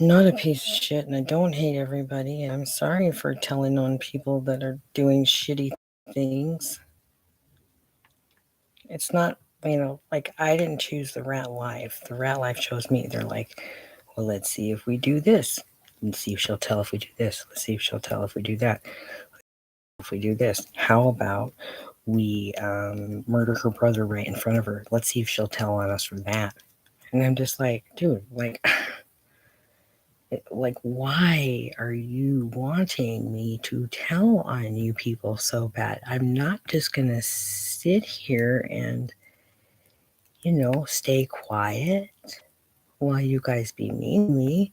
I'm not a piece of shit and I don't hate everybody. And I'm sorry for telling on people that are doing shitty things. It's not, like I didn't choose the rat life. The rat life chose me. They're like, well, let's see if we do this. Let's see if she'll tell if we do this. Let's see if she'll tell if we do that. If we do this, how about we murder her brother right in front of her? Let's see if she'll tell on us for that. And I'm just like, dude, like why are you wanting me to tell on you people so bad? I'm not just gonna sit here and stay quiet while you guys be mean to me.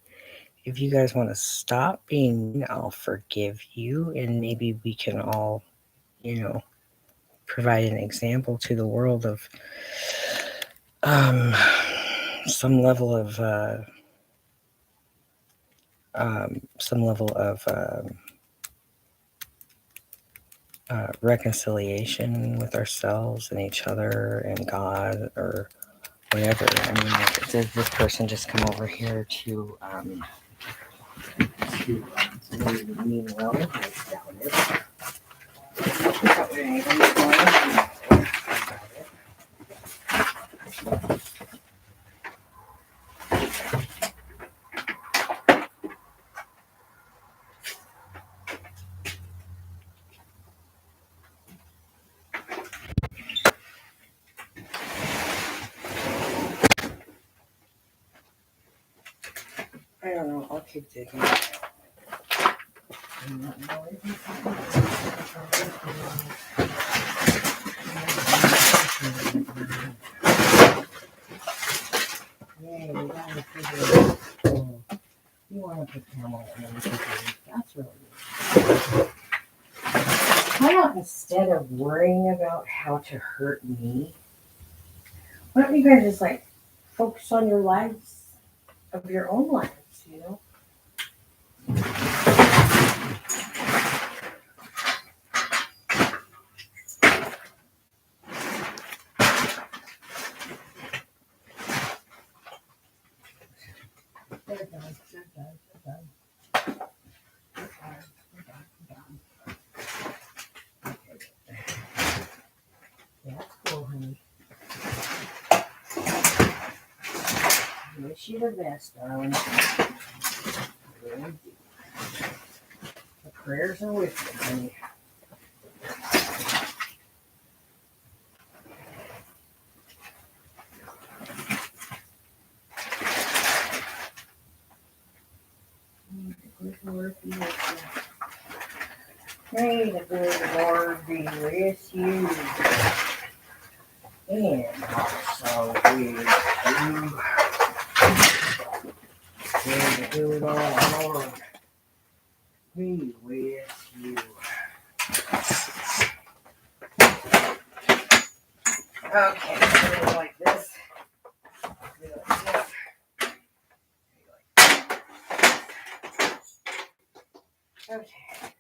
If you guys want to stop being mean, I'll forgive you, and maybe we can all you know provide an example to the world of um some level of reconciliation with ourselves and each other and God or whatever. I mean, like, did this person just come over here to mean well? I doubt it. I don't know. I'll keep digging. Yay, we got a refrigerator. Oh, you want to put camel in the refrigerator? That's really good. Why not, instead of worrying about how to hurt me, why don't you guys just focus on your lives, of your own lives? They're done. They're done. They're done. They're done. They're done. Yeah, that's cool, honey. I wish you the best, darling. I really do. The prayers are with you, honey. May the good Lord be with you, and also with you. May the good Lord be with you. Okay, so we like this. We like this. Okay.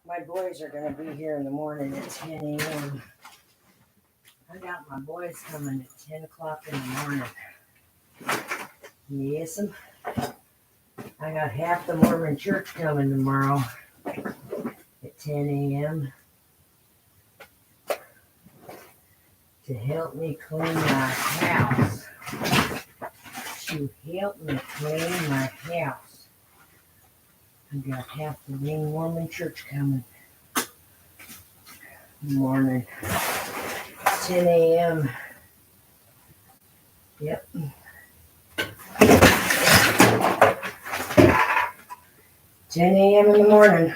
My boys are going to be here in the morning at 10 a.m. I got my boys coming at 10 o'clock in the morning. Yes, I got half the Mormon church coming tomorrow at 10 a.m. to help me clean my house. To help me clean my house. I got half the main Mormon church coming in the morning. 10 a.m. Yep. 10 a.m. in the morning.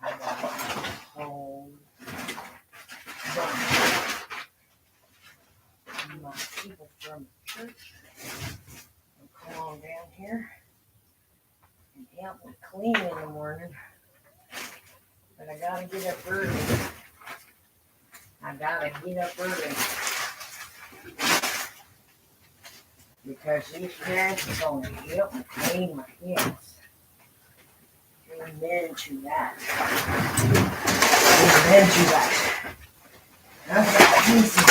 I got home. My people from church will come on down here and help me clean in the morning. But I gotta get up early. Because these parents are going to help me clean my house. Amen to that. Amen to that. Okay, let me see.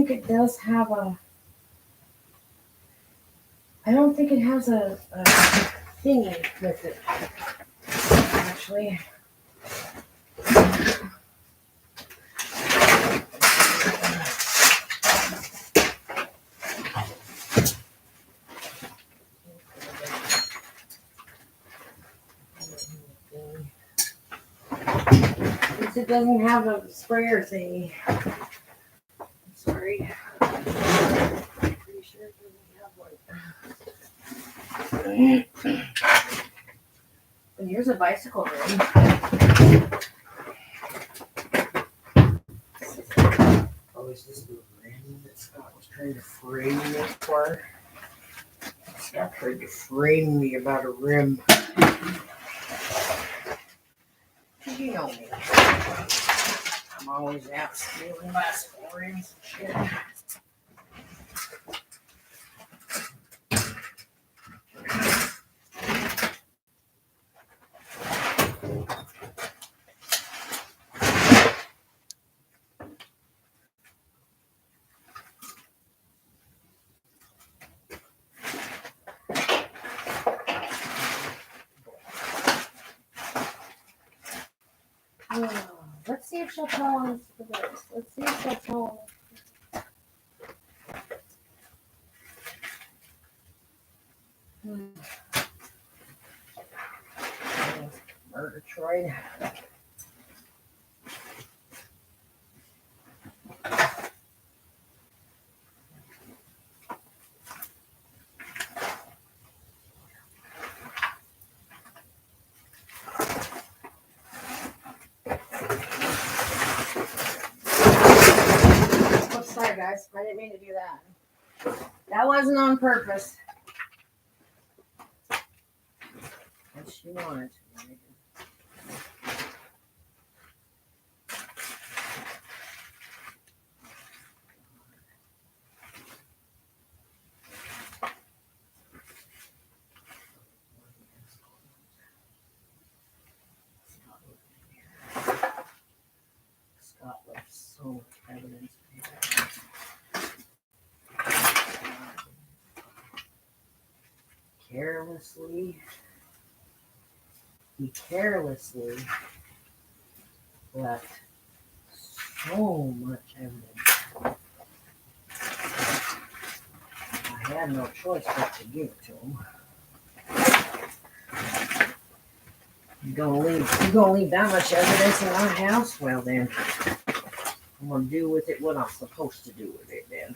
think it does have a. I don't think it has a thingy with it. Actually. It doesn't have a sprayer thingy. I'm sorry. Pretty sure it doesn't have one. And here's a bicycle rim. Oh, is this the rim that Scott was trying to frame me for? Scott tried to frame me about a rim. You know me. I'm always out stealing bicycle rims and shit. Let's see if she'll tell us for this. Let's see if she'll tell us. Murgatroyd. Sorry, guys. I didn't mean to do that. That wasn't on purpose. What she wanted. Scott left so much evidence. He carelessly left so much evidence. I had no choice but to give it to him. You're gonna leave that much evidence in my house? Well then, I'm gonna do with it what I'm supposed to do with it then.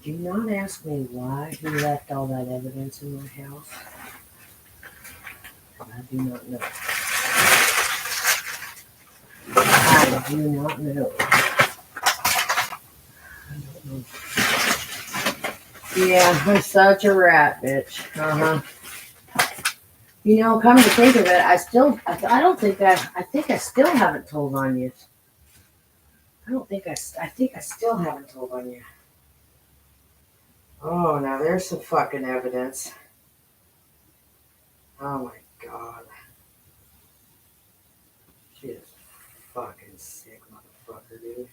Do not ask me why he left all that evidence in my house. I do not know. I do not know. I don't know. Yeah, I'm such a rat, bitch. You know, come to think of it, I think I still haven't told on you. I think I still haven't told on you. Oh, now there's some fucking evidence. Oh my God. She is fucking sick, motherfucker, dude.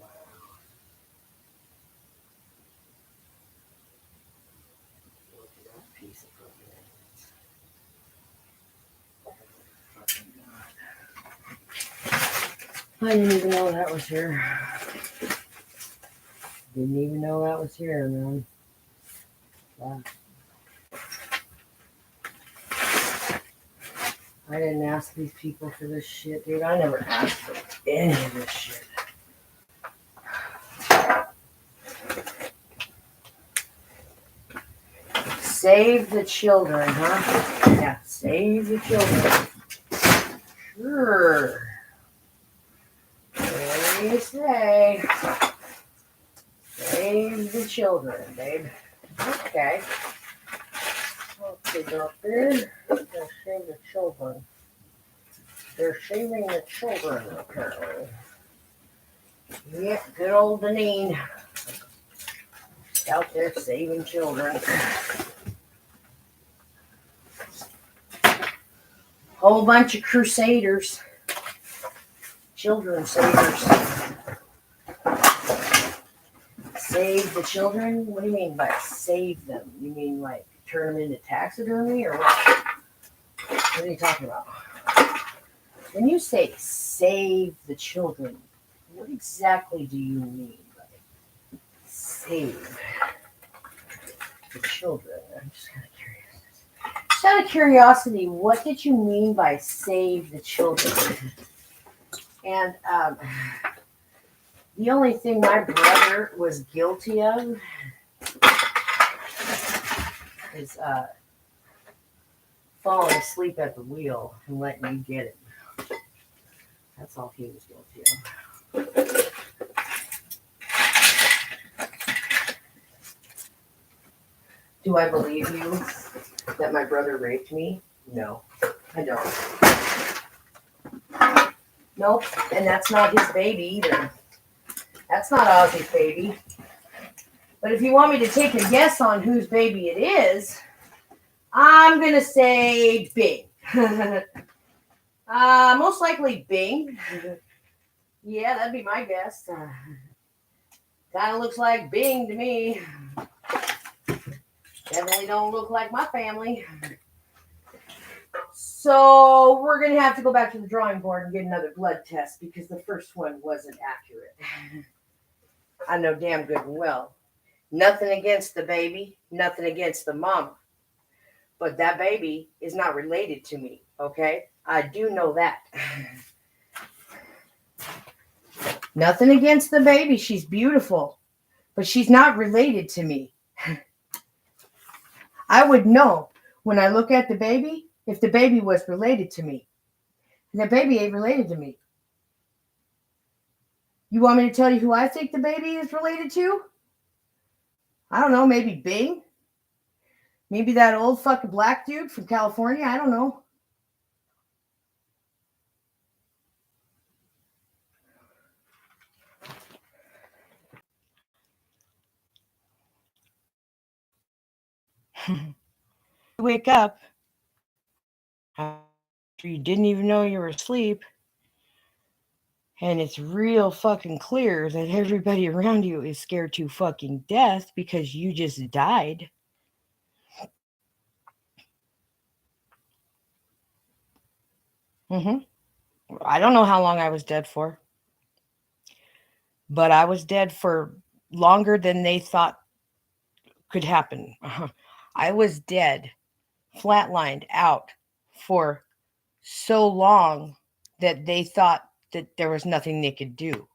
Wow. Look at that piece of fucking God. I didn't even know that was here. Didn't even know that was here, man. Wow. I didn't ask these people for this shit, dude. I never asked for any of this shit. Save the children, huh? Yeah, save the children. Sure. What do you say? Save the children, babe. Okay. Okay, doctor. They're save the children. They're saving the children, apparently. Yep, good old Deneen. out there saving children. Whole bunch of crusaders, children savers. Save the children? What do you mean by save them? You mean like turn them into taxidermy or what? What are you talking about? When you say save the children, what exactly do you mean by save the children? I'm just kind of curious. Just out of curiosity, what did you mean by save the children? And the only thing my brother was guilty of is falling asleep at the wheel and letting you get it. That's all he was guilty of. Do I believe you that my brother raped me? No, I don't. Nope, and that's not his baby either. That's not Ozzy's baby. But if you want me to take a guess on whose baby it is, I'm going to say Bing. Most likely Bing. Yeah, that'd be my guess. Kind of looks like Bing to me. Definitely don't look like my family. So we're going to have to go back to the drawing board and get another blood test because the first one wasn't accurate. I know damn good and well. Nothing against the baby, nothing against the mama. But that baby is not related to me, okay? I do know that. Nothing against the baby. She's beautiful. But she's not related to me. I would know when I look at the baby if the baby was related to me. And the baby ain't related to me. You want me to tell you who I think the baby is related to? I don't know, maybe Bing? Maybe that old fucking black dude from California? I don't know. Wake up after you didn't even know you were asleep, and it's real fucking clear that everybody around you is scared to fucking death because you just died. Mm-hmm. I don't know how long I was dead for, but I was dead for longer than they thought could happen. I was dead, flatlined out for so long that they thought that there was nothing they could do.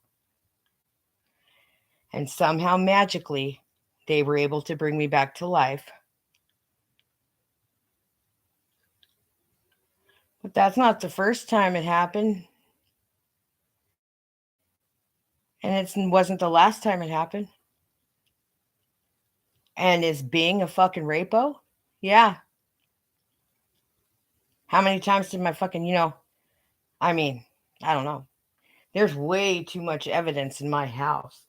And somehow magically, they were able to bring me back to life. But that's not the first time it happened. And it wasn't the last time it happened. And is being a fucking rapo? Yeah. How many times did my fucking, I mean, I don't know. There's way too much evidence in my house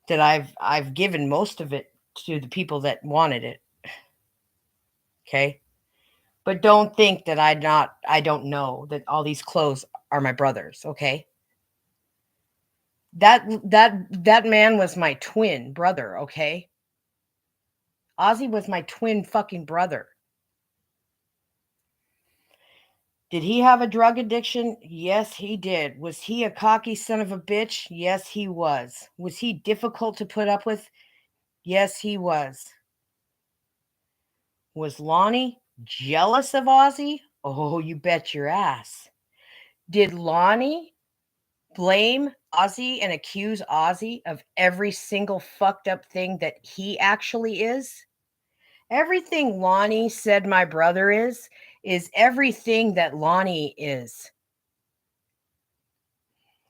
that I've given most of it to the people that wanted it. Okay? But don't think that I don't know that all these clothes are my brother's, okay? That man was my twin brother, okay? Ozzy was my twin fucking brother. Did he have a drug addiction? Yes, he did. Was he a cocky son of a bitch? Yes, he was. Was he difficult to put up with? Yes, he was. Was Lonnie jealous of Ozzy? Oh, you bet your ass. Did Lonnie blame Ozzy and accuse Ozzy of every single fucked up thing that he actually is? Everything Lonnie said my brother is everything that Lonnie is,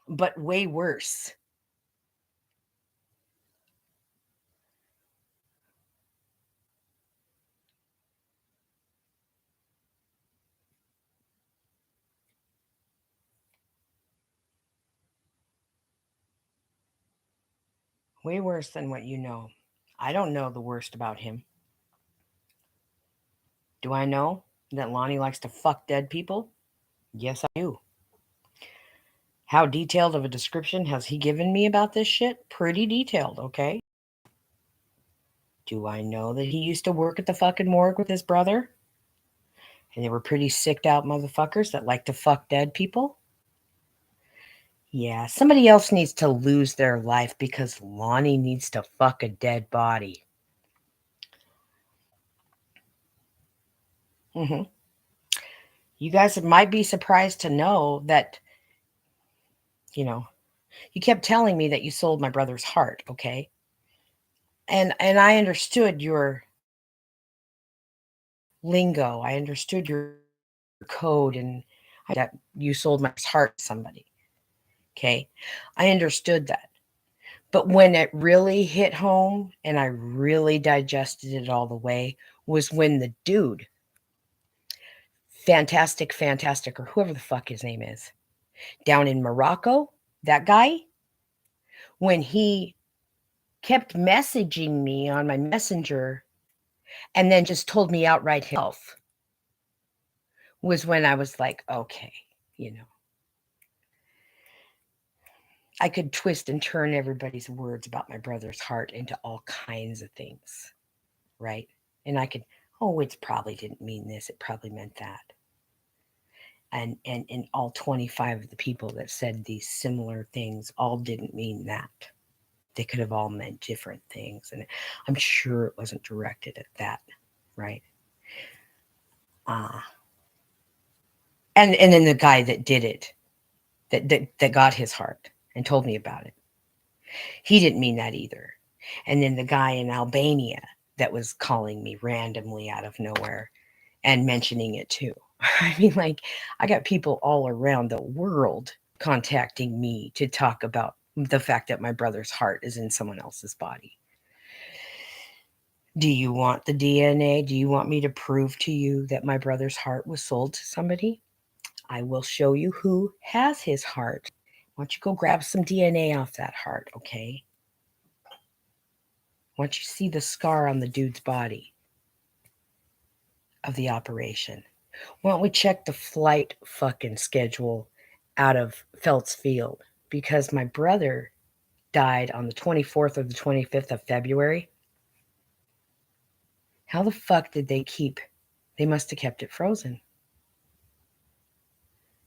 but way worse. Way worse than what you know. I don't know the worst about him. Do I know that Lonnie likes to fuck dead people? Yes, I do. How detailed of a description has he given me about this shit? Pretty detailed, okay? Do I know that he used to work at the fucking morgue with his brother? And they were pretty sicked out motherfuckers that like to fuck dead people? Yeah, somebody else needs to lose their life because Lonnie needs to fuck a dead body. Mm-hmm. You guys might be surprised to know that, you kept telling me that you sold my brother's heart, okay? And I understood your lingo. I understood your code and that you sold my heart to somebody. Okay? I understood that. But when it really hit home and I really digested it all the way was when the dude, Fantastic, or whoever the fuck his name is, down in Morocco, that guy, when he kept messaging me on my messenger and then just told me outright himself, was when I was like, okay, you know, I could twist and turn everybody's words about my brother's heart into all kinds of things, right? And I could, oh, it probably didn't mean this, it probably meant that. And all 25 of the people that said these similar things all didn't mean that. They could have all meant different things. And I'm sure it wasn't directed at that, right? Uh, and then the guy that did it, that got his heart and told me about it, he didn't mean that either. And then the guy in Albania that was calling me randomly out of nowhere and mentioning it too. I mean, like, I got people all around the world contacting me to talk about the fact that my brother's heart is in someone else's body. Do you want the DNA? Do you want me to prove to you that my brother's heart was sold to somebody? I will show you who has his heart. Why don't you go grab some DNA off that heart, okay? Why don't you see the scar on the dude's body of the operation? Why don't we check the flight fucking schedule out of Feltz Field? Because my brother died on the 24th or the 25th of February. How the fuck did they keep? They must have kept it frozen.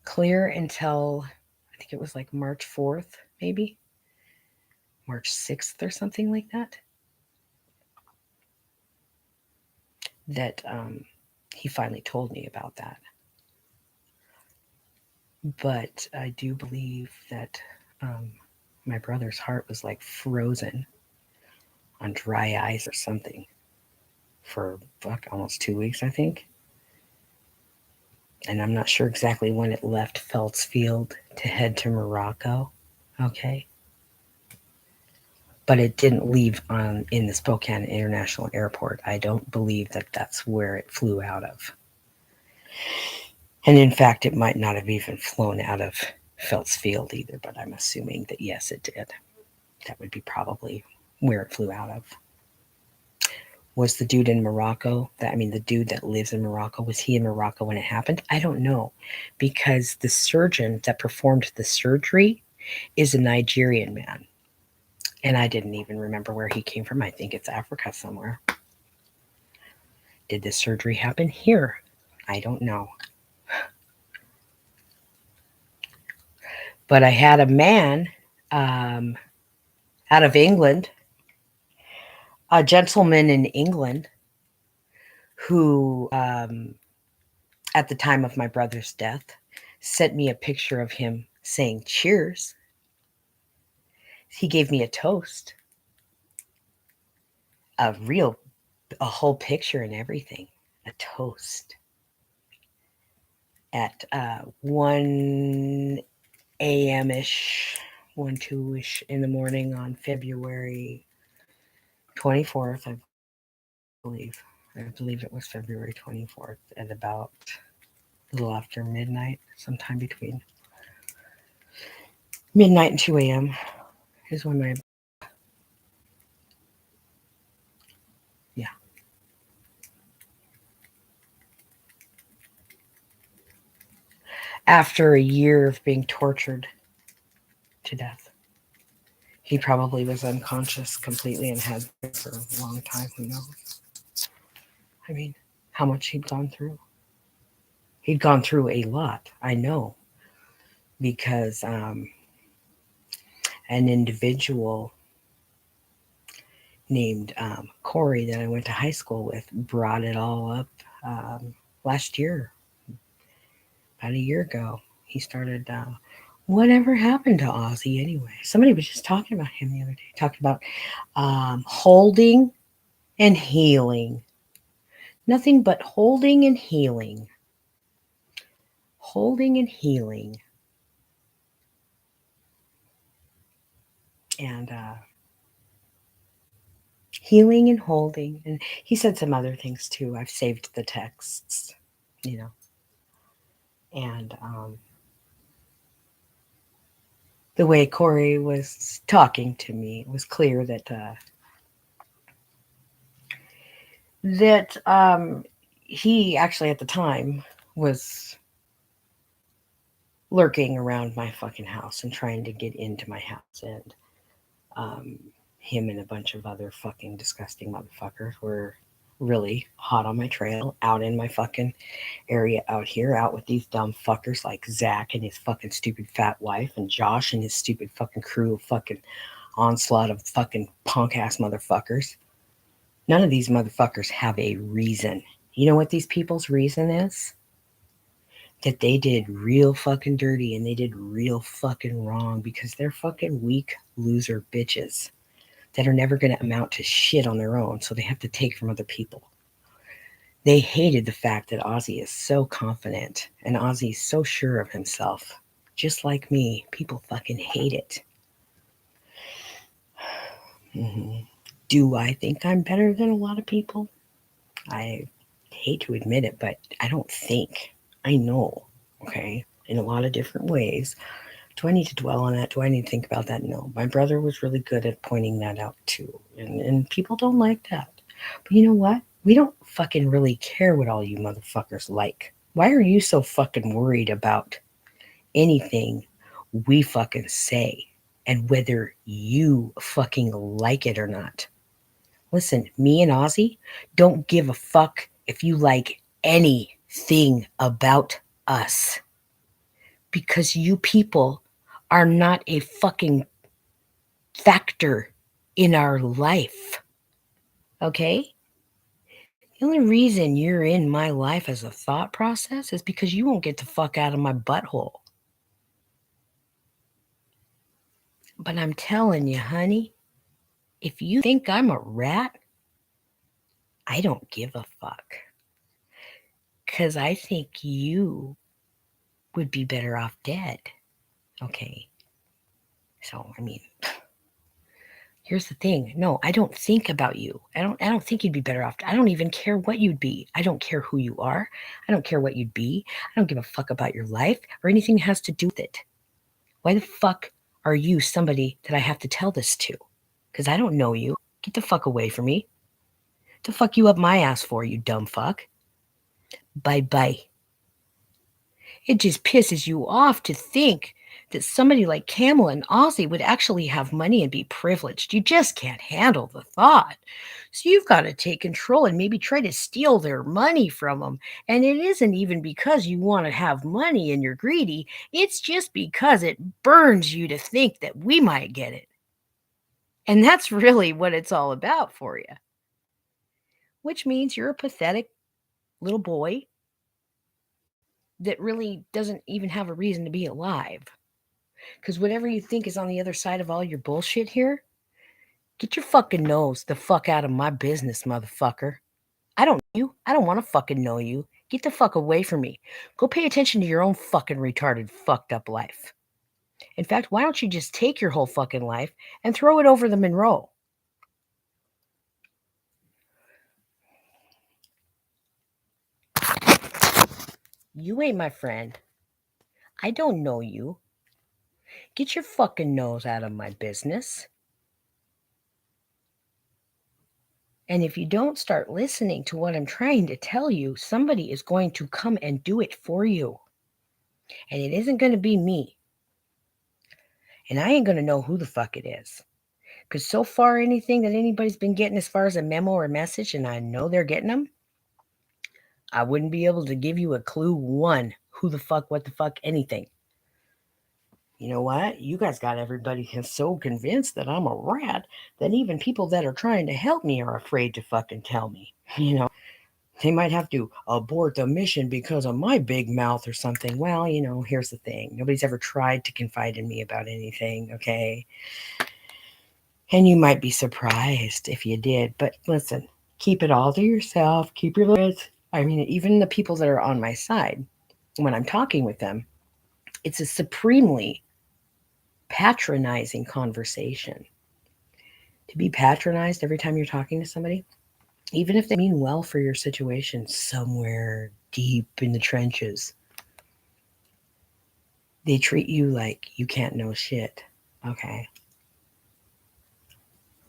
Clear until, I think it was like March 4th, maybe? March 6th or something like that. That he finally told me about that. But I do believe that my brother's heart was like frozen on dry ice or something for almost 2 weeks, I think. And I'm not sure exactly when it left Feltz Field to head to Morocco. Okay. But it didn't leave in the Spokane International Airport. I don't believe that that's where it flew out of. And in fact, it might not have even flown out of Feltz Field either, but I'm assuming that yes, it did. That would be probably where it flew out of. Was the dude in Morocco, the dude that lives in Morocco, was he in Morocco when it happened? I don't know, because the surgeon that performed the surgery is a Nigerian man. And I didn't even remember where he came from. I think it's Africa somewhere. Did this surgery happen here? I don't know. But I had a man out of England, a gentleman in England, who, at the time of my brother's death, sent me a picture of him saying cheers. He gave me a toast, a whole picture and everything, a toast at 1 a.m.-ish, 1, 2-ish in the morning on February 24th, I believe. I believe it was February 24th at about a little after midnight, sometime between midnight and 2 a.m. is when my after a year of being tortured to death. He probably was unconscious completely and had been for a long time. Who knows? I mean, how much he'd gone through. He'd gone through a lot, I know, because an individual named Corey that I went to high school with brought it all up last year, about a year ago. He started, whatever happened to Ozzy anyway? Somebody was just talking about him the other day, talking about holding and healing. Nothing but holding and healing. Holding and healing. And healing and holding. And he said some other things too. I've saved the texts, you know. And the way Corey was talking to me, it was clear that he actually at the time was lurking around my fucking house and trying to get into my house. And um, him and a bunch of other fucking disgusting motherfuckers were really hot on my trail, out in my fucking area out here, out with these dumb fuckers like Zach and his fucking stupid fat wife, and Josh and his stupid fucking crew of fucking onslaught of fucking punk ass motherfuckers. None of these motherfuckers have a reason. You know what these people's reason is? That they did real fucking dirty and they did real fucking wrong because they're fucking weak loser bitches that are never going to amount to shit on their own, so they have to take from other people. They hated the fact that Ozzy is so confident and Ozzy's so sure of himself. Just like me, people fucking hate it. Mm-hmm. Do I think I'm better than a lot of people? I hate to admit it, but I don't think. I know, okay, in a lot of different ways. Do I need to dwell on that? Do I need to think about that? No. My brother was really good at pointing that out too. And people don't like that. But you know what? We don't fucking really care what all you motherfuckers like. Why are you so fucking worried about anything we fucking say and whether you fucking like it or not? Listen, me and Ozzy don't give a fuck if you like anything about us. Because you people are not a fucking factor in our life. Okay? The only reason you're in my life as a thought process is because you won't get the fuck out of my butthole. But I'm telling you, honey, if you think I'm a rat, I don't give a fuck. Because I think you would be better off dead. Okay? So, I mean, here's the thing. No, I don't think about you. I don't think you'd be better off. I don't even care what you'd be. I don't care who you are. I don't care what you'd be. I don't give a fuck about your life or anything that has to do with it. Why the fuck are you somebody that I have to tell this to? Because I don't know you. Get the fuck away from me. The fuck you up my ass for, you dumb fuck? Bye-bye. It just pisses you off to think that somebody like Camel and Ozzy would actually have money and be privileged. You just can't handle the thought. So you've got to take control and maybe try to steal their money from them. And it isn't even because you want to have money and you're greedy. It's just because it burns you to think that we might get it. And that's really what it's all about for you. Which means you're a pathetic little boy that really doesn't even have a reason to be alive. Because whatever you think is on the other side of all your bullshit here, get your fucking nose the fuck out of my business, motherfucker. I don't know you. I don't want to fucking know you. Get the fuck away from me. Go pay attention to your own fucking retarded, fucked up life. In fact, why don't you just take your whole fucking life and throw it over the Monroe? You ain't my friend. I don't know you. Get your fucking nose out of my business. And if you don't start listening to what I'm trying to tell you, somebody is going to come and do it for you. And it isn't going to be me. And I ain't going to know who the fuck it is. Because so far, anything that anybody's been getting as far as a memo or a message, and I know they're getting them, I wouldn't be able to give you a clue one, who the fuck, what the fuck, anything. You know what? You guys got everybody so convinced that I'm a rat that even people that are trying to help me are afraid to fucking tell me. You know, they might have to abort the mission because of my big mouth or something. Well, here's the thing. Nobody's ever tried to confide in me about anything, okay? And you might be surprised if you did. But listen, keep it all to yourself. Keep your lips. I mean, even the people that are on my side, when I'm talking with them, it's a supremely patronizing conversation. To be patronized every time you're talking to somebody, even if they mean well for your situation somewhere deep in the trenches, they treat you like you can't know shit, okay?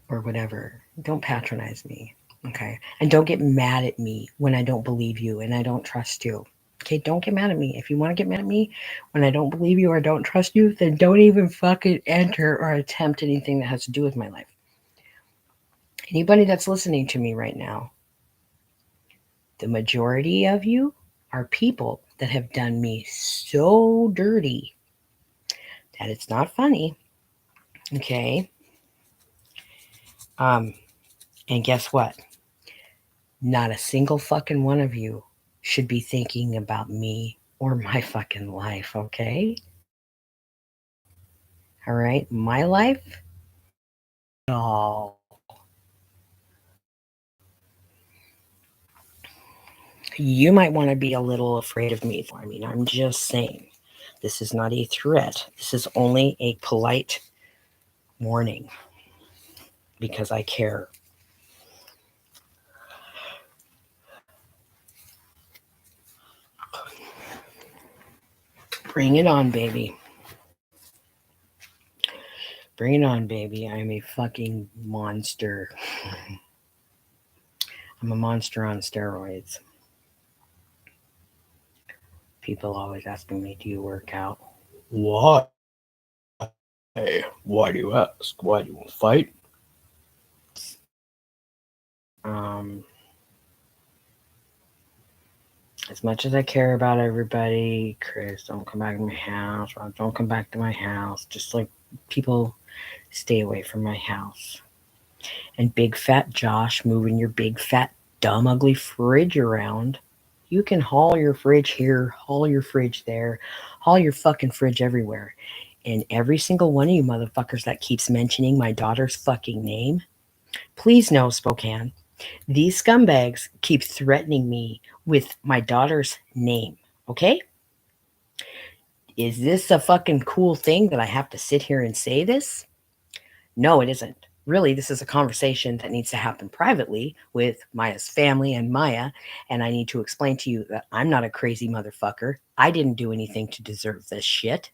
Or whatever. Don't patronize me, okay? And don't get mad at me when I don't believe you and I don't trust you. Okay, don't get mad at me. If you want to get mad at me when I don't believe you or don't trust you, then don't even fucking enter or attempt anything that has to do with my life. Anybody that's listening to me right now, the majority of you are people that have done me so dirty that it's not funny. Okay. And guess what? Not a single fucking one of you should be thinking about me or my fucking life, okay? All right? My life, all. You might want to be a little afraid of me. I mean, I'm just saying. This is not a threat. This is only a polite warning because I care. Bring it on, baby. Bring it on, baby. I'm a fucking monster. I'm a monster on steroids. People always asking me, do you work out? Why? Why do you ask? Why do you want to fight? Um, as much as I care about everybody, Chris, don't come back to my house. Or don't come back to my house. Just like people stay away from my house. And big fat Josh moving your big fat dumb ugly fridge around. You can haul your fridge here, haul your fridge there, haul your fucking fridge everywhere. And every single one of you motherfuckers that keeps mentioning my daughter's fucking name, please know, Spokane, these scumbags keep threatening me with my daughter's name, okay? Is this a fucking cool thing that I have to sit here and say this? No, it isn't. Really, this is a conversation that needs to happen privately with Maya's family and Maya. And I need to explain to you that I'm not a crazy motherfucker. I didn't do anything to deserve this shit.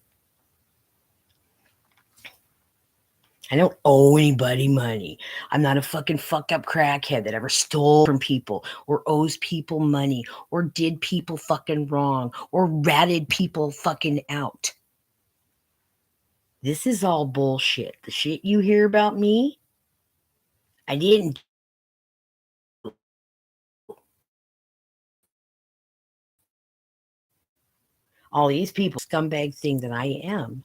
I don't owe anybody money. I'm not a fucking fucked up crackhead that ever stole from people or owes people money or did people fucking wrong or ratted people fucking out. This is all bullshit. The shit you hear about me, I didn't. All these people, scumbag thing that I am,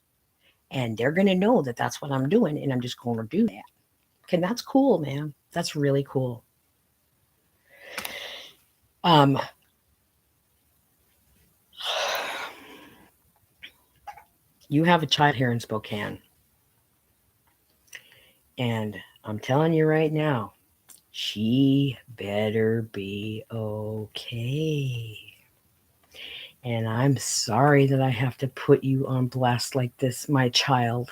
and they're going to know that that's what I'm doing, and I'm just going to do that. Okay, that's cool, man. That's really cool. Um, you have a child here in Spokane, and I'm telling you right now, she better be okay. And I'm sorry that I have to put you on blast like this, my child.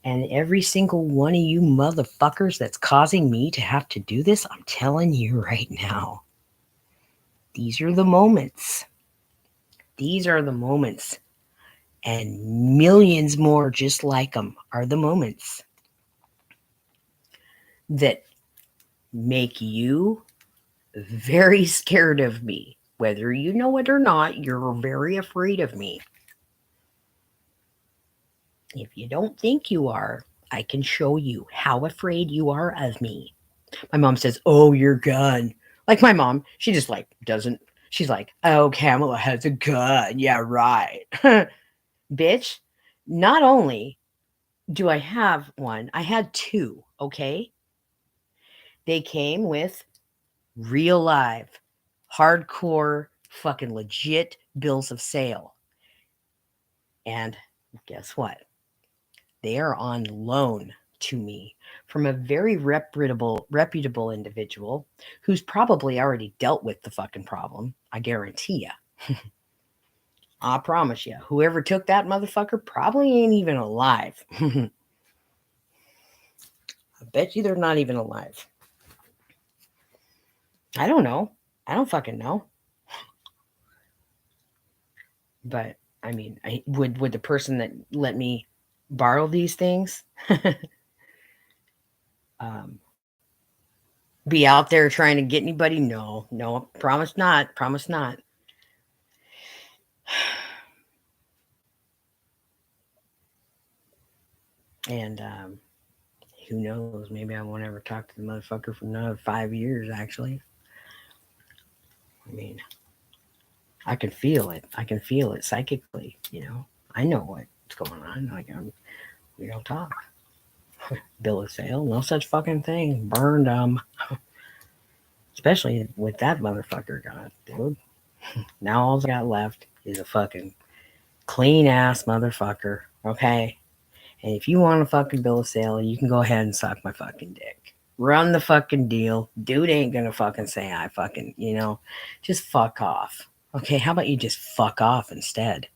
And every single one of you motherfuckers that's causing me to have to do this, I'm telling you right now, these are the moments. These are the moments. And millions more just like them are the moments that make you very scared of me. Whether you know it or not, you're very afraid of me. If you don't think you are, I can show you how afraid you are of me. My mom says, "Oh, your gun." Like my mom, she just like doesn't. She's like, "Oh, Kamala has a gun. Yeah, right." Bitch, not only do I have one, I had two, okay? They came with real live, hardcore, fucking legit bills of sale. And guess what? They are on loan to me from a very reputable individual who's probably already dealt with the fucking problem. I guarantee you. I promise you. Whoever took that motherfucker probably ain't even alive. I bet you they're not even alive. I don't know. I don't fucking know. But I mean, would the person that let me borrow these things um, be out there trying to get anybody? No, no, promise not, promise not. And who knows? Maybe I won't ever talk to the motherfucker for another 5 years. Actually, I mean, I can feel it. I can feel it psychically. You know, I know what's going on. Like we don't talk. Bill of sale, no such fucking thing. Burned especially with that motherfucker gone, dude. Now all I got left is a fucking clean ass motherfucker. Okay. And if you want a fucking bill of sale, you can go ahead and suck my fucking dick. Run the fucking deal. Dude ain't gonna fucking say I fucking, just fuck off. Okay, how about you just fuck off instead?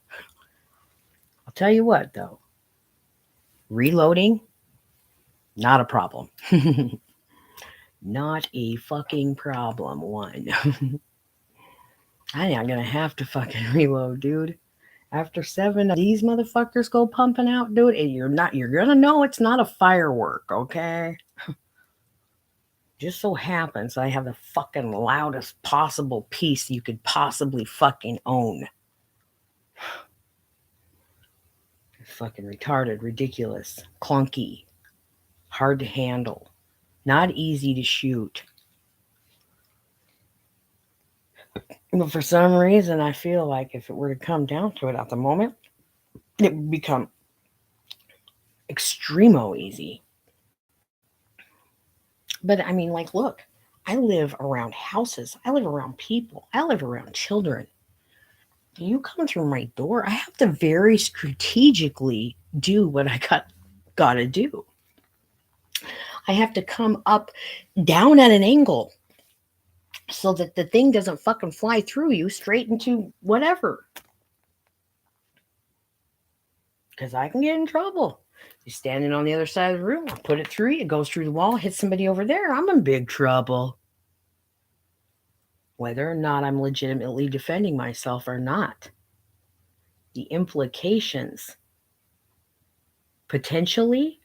I'll tell you what though. Reloading, not a problem. Not a fucking problem, one. I'm gonna have to fucking reload, dude. After 7 of these motherfuckers go pumping out, dude, and you're gonna know it's not a firework, okay? Just so happens I have the fucking loudest possible piece you could possibly fucking own. Fucking retarded, ridiculous, clunky, hard to handle, not easy to shoot. But for some reason, I feel like if it were to come down to it at the moment, it would become extremo easy. But I mean, like, look, I live around houses, I live around people, I live around children. You come through my door, I have to very strategically do what I gotta do. I have to come up down at an angle so that the thing doesn't fucking fly through you straight into whatever. Because I can get in trouble. You're standing on the other side of the room, I put it through you, it goes through the wall, hits somebody over there, I'm in big trouble. Whether or not I'm legitimately defending myself or not, the implications potentially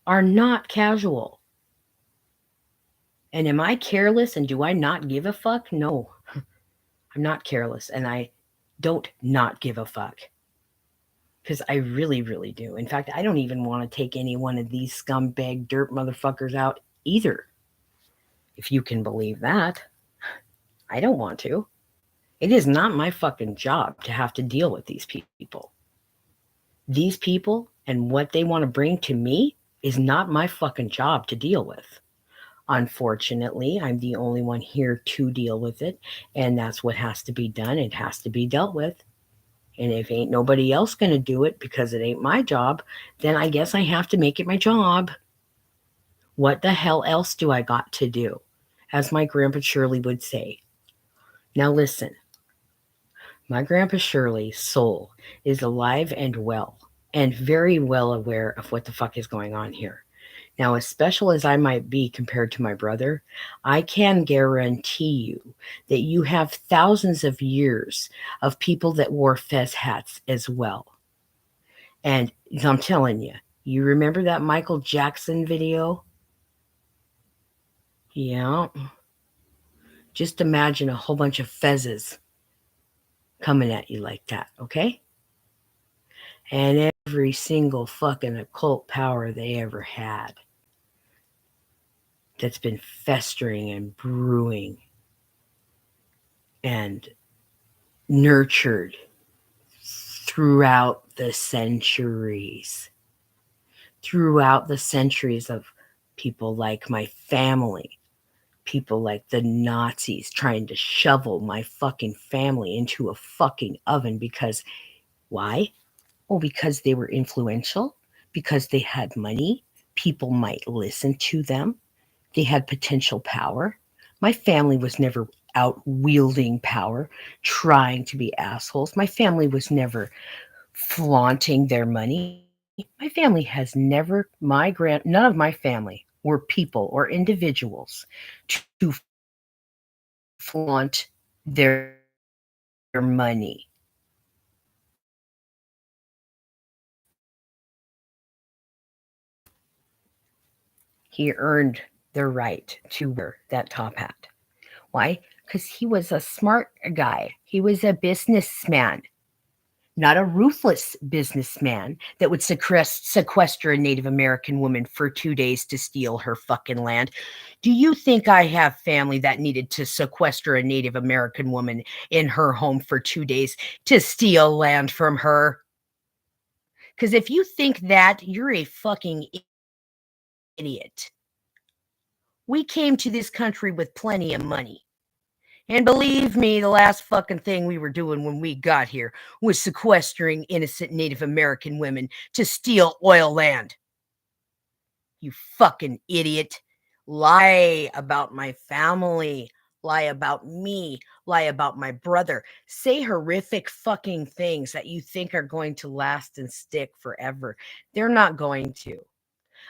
are not casual. And am I careless and do I not give a fuck? No, I'm not careless and I don't not give a fuck. Because I really, really do. In fact, I don't even want to take any one of these scumbag dirt motherfuckers out either. If you can believe that. I don't want to. It is not my fucking job to have to deal with these people. These people and what they want to bring to me is not my fucking job to deal with. Unfortunately, I'm the only one here to deal with it, and that's what has to be done. It has to be dealt with. And if ain't nobody else going to do it because it ain't my job, then I guess I have to make it my job. What the hell else do I got to do? As my Grandpa Shirley would say. Now listen, my Grandpa Shirley's soul is alive and well, and very well aware of what the fuck is going on here. Now, as special as I might be compared to my brother, I can guarantee you that you have thousands of years of people that wore fez hats as well. And I'm telling you, you remember that Michael Jackson video? Yeah. Just imagine a whole bunch of fezzes coming at you like that, okay? and every single fucking occult power they ever had that's been festering and brewing and nurtured throughout the centuries. Throughout the centuries of people like my family, people like the Nazis trying to shovel my fucking family into a fucking oven because why? Well, because they were influential, because they had money, people might listen to them, they had potential power. My family was never out wielding power, trying to be assholes. My family was never flaunting their money. My family has never, none of my family were people or individuals to flaunt their money. He earned the right to wear that top hat. Why? Because he was a smart guy. He was a businessman, not a ruthless businessman that would sequester a Native American woman for 2 days to steal her fucking land. Do you think I have family that needed to sequester a Native American woman in her home for 2 days to steal land from her? Because if you think that, you're a fucking idiot. We came to this country with plenty of money. And believe me, the last fucking thing we were doing when we got here was sequestering innocent Native American women to steal oil land. You fucking idiot. Lie about my family. Lie about me. Lie about my brother. Say horrific fucking things that you think are going to last and stick forever. They're not going to.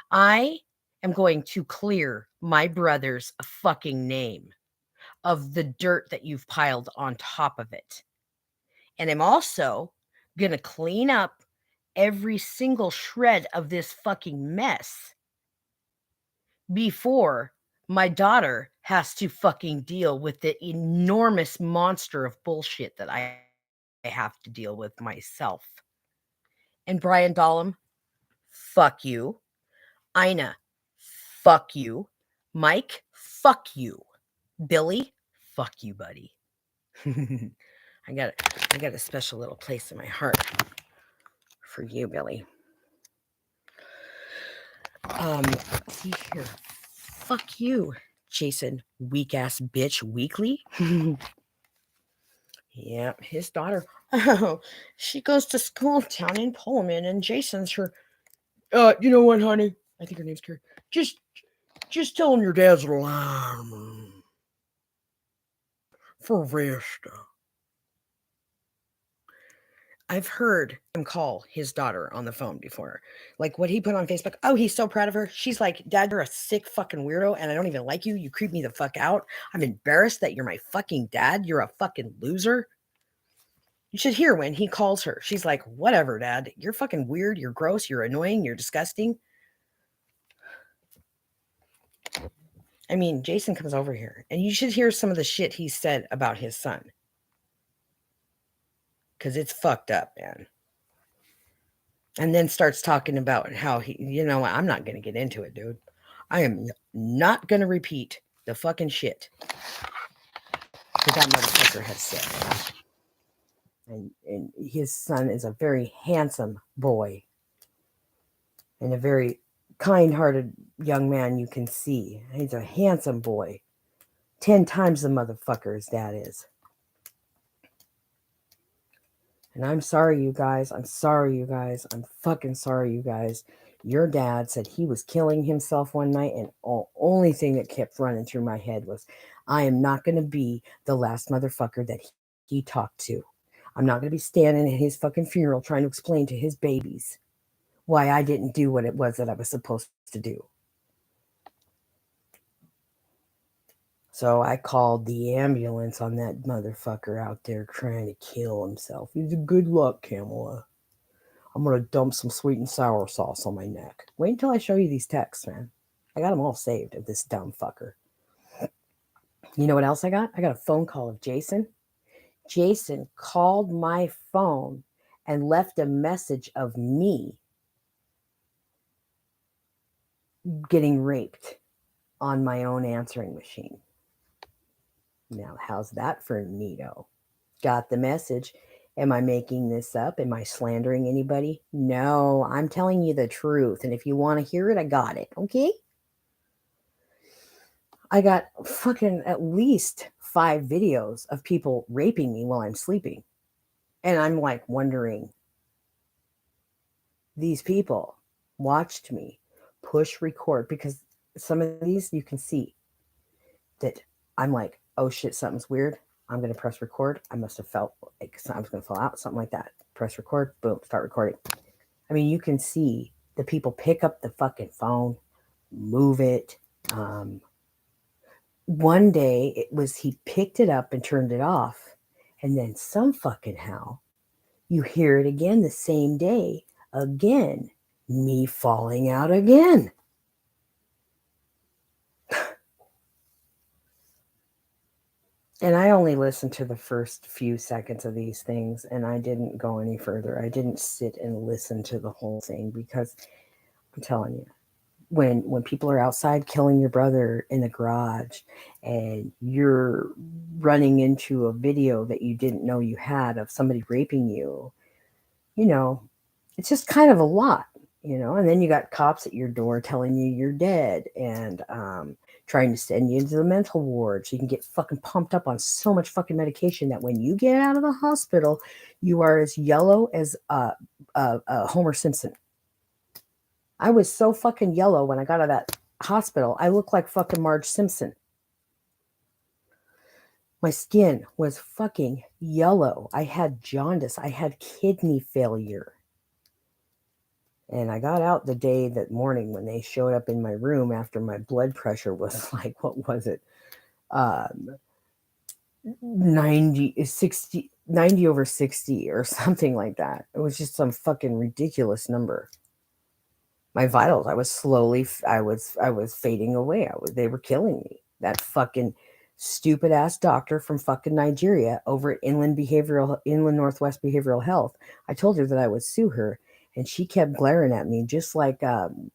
I am going to clear my brother's fucking name of the dirt that you've piled on top of it. And I'm also going to clean up every single shred of this fucking mess before my daughter has to fucking deal with the enormous monster of bullshit that I have to deal with myself. And Brian Dollum, fuck you. Ina, fuck you. Mike, fuck you. Billy, fuck you, buddy. I got a special little place in my heart for you, Billy. See here. Fuck you, Jason, weak ass bitch weekly. Yeah, his daughter. Oh, she goes to school down in Pullman, and Jason's her. You know what, honey? I think her name's Carrie. Just tell him your dad's alarm for Vesta. I've heard him call his daughter on the phone before. Like what he put on Facebook. Oh, he's so proud of her. She's like, Dad, you're a sick fucking weirdo and I don't even like you. You creep me the fuck out. I'm embarrassed that you're my fucking dad. You're a fucking loser. You should hear when he calls her. She's like, whatever, Dad. You're fucking weird. You're gross. You're annoying. You're disgusting. I mean, Jason comes over here and you should hear some of the shit he said about his son. Because it's fucked up, man. And then starts talking about how I'm not going to get into it, dude. I am not going to repeat the fucking shit that motherfucker has said. And his son is a very handsome boy and a very kind-hearted young man you can see. He's a handsome boy. 10 times the motherfucker his dad is. And I'm sorry, you guys. I'm sorry, you guys. I'm fucking sorry, you guys. Your dad said he was killing himself one night, and the only thing that kept running through my head was, I am not going to be the last motherfucker that he talked to. I'm not going to be standing at his fucking funeral trying to explain to his babies why I didn't do what it was that I was supposed to do. So I called the ambulance on that motherfucker out there trying to kill himself. He's a good luck, Kamala. I'm going to dump some sweet and sour sauce on my neck. Wait until I show you these texts, man. I got them all saved of this dumb fucker. You know what else I got? I got a phone call of Jason. Jason called my phone and left a message of me getting raped on my own answering machine. Now, how's that for neato? Got the message. Am I making this up? Am I slandering anybody? No, I'm telling you the truth. And if you want to hear it, I got it. Okay? I got fucking at least 5 videos of people raping me while I'm sleeping. And I'm like wondering, these people watched me push record, because some of these you can see that I'm like, oh shit, something's weird. I'm going to press record. I must have felt like something's going to fall out, something like that. Press record, boom, start recording. I mean, you can see the people pick up the fucking phone, move it. One day it was he picked it up and turned it off. And then some fucking how you hear it again the same day. Again, me falling out again. And I only listened to the first few seconds of these things, and I didn't go any further. I didn't sit and listen to the whole thing, because I'm telling you, when people are outside killing your brother in the garage and you're running into a video that you didn't know you had of somebody raping you, you know, it's just kind of a lot, you know. And then you got cops at your door telling you you're dead, and trying to send you into the mental ward so you can get fucking pumped up on so much fucking medication that when you get out of the hospital, you are as yellow as Homer Simpson. I was so fucking yellow when I got out of that hospital. I looked like fucking Marge Simpson. My skin was fucking yellow. I had jaundice. I had kidney failure. And I got out that morning when they showed up in my room after my blood pressure was like, what was it? 90 over 60 or something like that. It was just some fucking ridiculous number. My vitals, I was fading away. They were killing me. That fucking stupid ass doctor from fucking Nigeria over at Inland Northwest Behavioral Health. I told her that I would sue her, and she kept glaring at me just like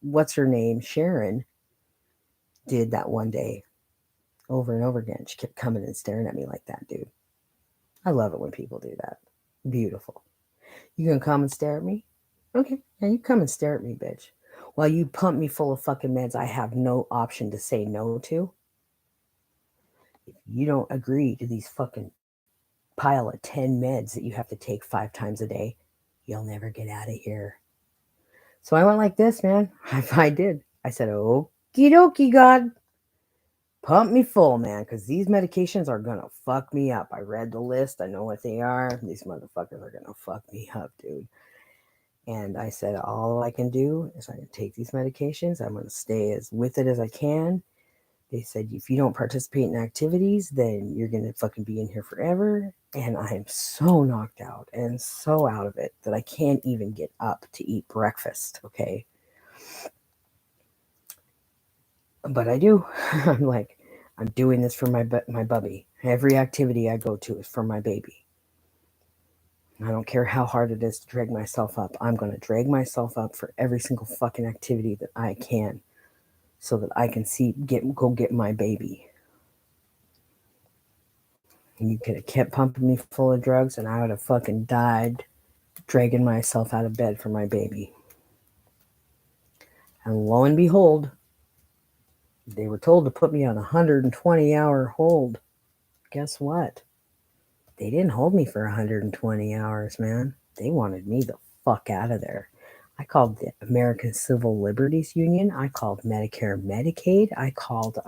what's her name, Sharon, did that one day, over and over again. She kept coming and staring at me like that, dude. I love it when people do that. Beautiful. You gonna come and stare at me? Okay, now you come and stare at me, bitch. While you pump me full of fucking meds I have no option to say no to. If you don't agree to these fucking pile of 10 meds that you have to take 5 times a day, you'll never get out of here. So I went like this, man. I did. I said, okie dokie, God. Pump me full, man, because these medications are going to fuck me up. I read the list. I know what they are. These motherfuckers are going to fuck me up, dude. And I said, all I can do is I can take these medications. I'm going to stay as with it as I can. They said, if you don't participate in activities, then you're going to fucking be in here forever. And I'm so knocked out and so out of it that I can't even get up to eat breakfast, okay? But I do. I'm like, I'm doing this for my bubby. Every activity I go to is for my baby. I don't care how hard it is to drag myself up. I'm going to drag myself up for every single fucking activity that I can, so that I can go get my baby. And you could have kept pumping me full of drugs, and I would have fucking died dragging myself out of bed for my baby. And lo and behold, they were told to put me on a 120-hour hold. Guess what? They didn't hold me for 120 hours, man. They wanted me the fuck out of there. I called the American Civil Liberties Union. I called Medicare, Medicaid. I called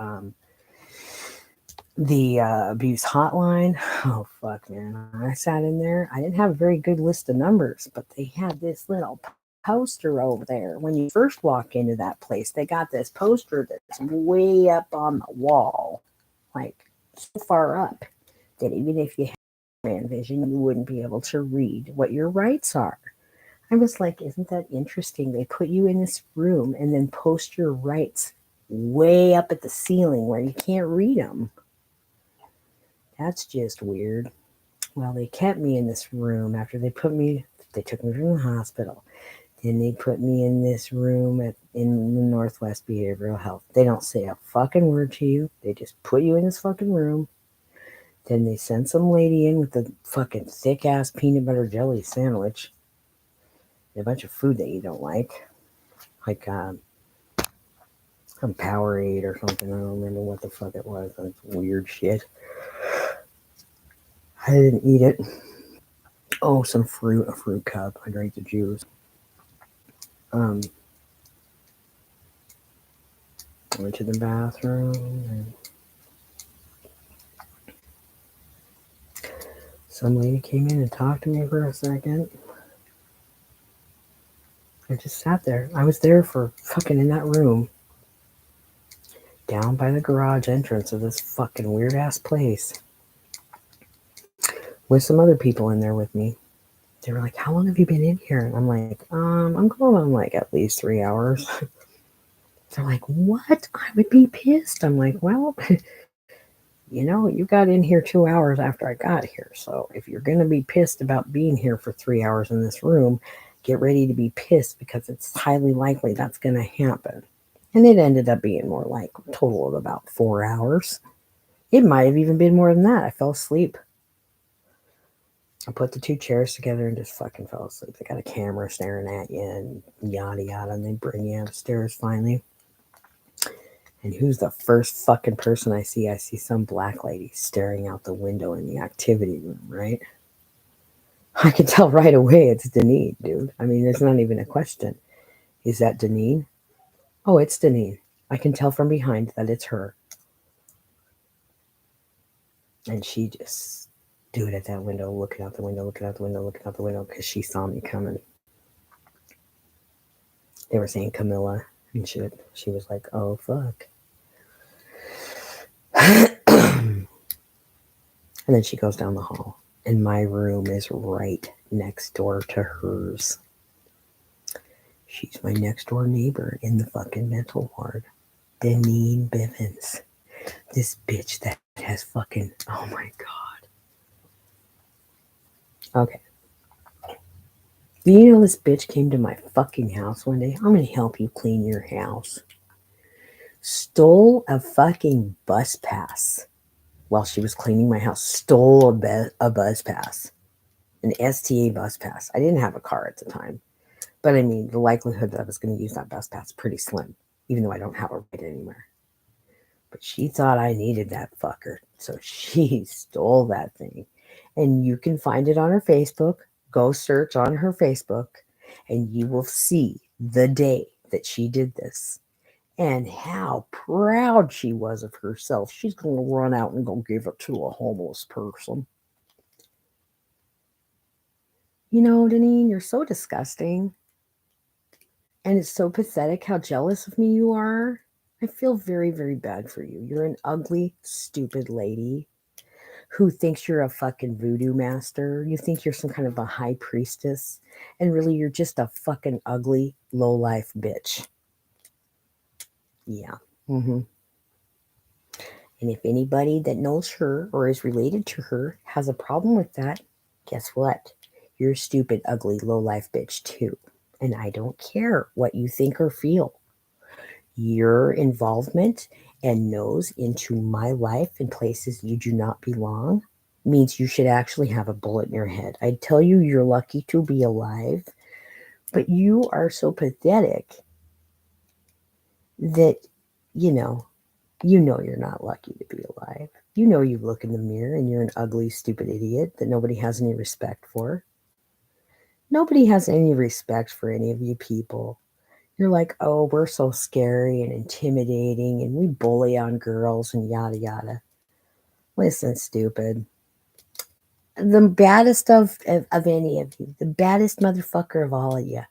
the abuse hotline. Oh, fuck, man. I sat in there. I didn't have a very good list of numbers, but they had this little poster over there. When you first walk into that place, they got this poster that's way up on the wall, like so far up that even if you had vision, you wouldn't be able to read what your rights are. I was like, isn't that interesting? They put you in this room and then post your rights way up at the ceiling where you can't read them. That's just weird. Well, they kept me in this room after they put me They took me from the hospital. Then they put me in this room in the Northwest Behavioral Health. They don't say a fucking word to you. They just put you in this fucking room. Then they send some lady in with a fucking thick ass peanut butter jelly sandwich. And a bunch of food that you don't like some Powerade or something. I don't remember what the fuck it was. That's weird shit. I didn't eat it. Oh, some fruit, a fruit cup. I drank the juice. Um, went to the bathroom and some lady came in and talked to me for a second. I just sat there. I was there for fucking in that room. Down by the garage entrance of this fucking weird ass place. With some other people in there with me. They were like, how long have you been in here? And I'm like, I'm going on like at least 3 hours. They're like, what? I would be pissed. I'm like, well, you got in here 2 hours after I got here. So if you're going to be pissed about being here for 3 hours in this room, get ready to be pissed because it's highly likely that's going to happen. And it ended up being more like a total of about 4 hours. It might have even been more than that. I fell asleep. I put the 2 chairs together and just fucking fell asleep. They got a camera staring at you and yada yada. And they bring you upstairs finally. And who's the first fucking person I see? I see some black lady staring out the window in the activity room, right? I can tell right away it's Deneen, dude. I mean, there's not even a question. Is that Deneen? Oh, it's Deneen. I can tell from behind that it's her. And she just stood at that window, looking out the window, looking out the window, looking out the window, because she saw me coming. They were saying Camilla and shit. She was like, oh, fuck. And then she goes down the hall. And my room is right next door to hers. She's my next door neighbor in the fucking mental ward. Deneen Bivens. This bitch that has fucking, oh my god. Okay. Do you know this bitch came to my fucking house one day? I'm gonna help you clean your house. Stole a fucking bus pass while she was cleaning my house. Stole a bus pass. An STA bus pass. I didn't have a car at the time. But I mean, the likelihood that I was going to use that bus pass is pretty slim, even though I don't have a ride anywhere. But she thought I needed that fucker. So she stole that thing. And you can find it on her Facebook. Go search on her Facebook, and you will see the day that she did this and how proud she was of herself. She's going to run out and go give it to a homeless person. You know, Deneen, you're so disgusting. And it's so pathetic how jealous of me you are. I feel very, very bad for you. You're an ugly, stupid lady who thinks you're a fucking voodoo master. You think you're some kind of a high priestess. And really, you're just a fucking ugly, low-life bitch. Yeah. Mm-hmm. And if anybody that knows her or is related to her has a problem with that, guess what? You're a stupid, ugly, low-life bitch too. And I don't care what you think or feel. Your involvement and nose into my life in places you do not belong means you should actually have a bullet in your head. I tell you, you're lucky to be alive, but you are so pathetic that, you're not lucky to be alive. You know you look in the mirror and you're an ugly, stupid idiot that nobody has any respect for. Nobody has any respect for any of you people. You're like, oh, we're so scary and intimidating and we bully on girls and yada yada. Listen, stupid. The baddest of any of you, the baddest motherfucker of all of you.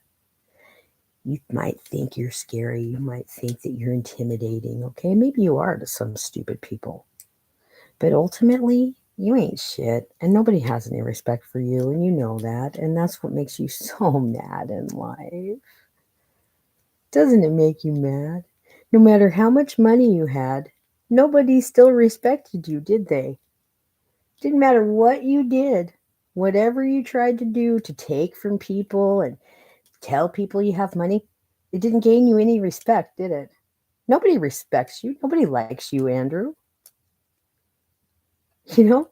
You might think you're scary. You might think that you're intimidating. Okay, maybe you are to some stupid people. But ultimately, you ain't shit. And nobody has any respect for you. And you know that. And that's what makes you so mad in life. Doesn't it make you mad? No matter how much money you had, nobody still respected you, did they? Didn't matter what you did. Whatever you tried to do to take from people and tell people you have money, it didn't gain you any respect, did it? Nobody respects you. Nobody likes you, Andrew. You know,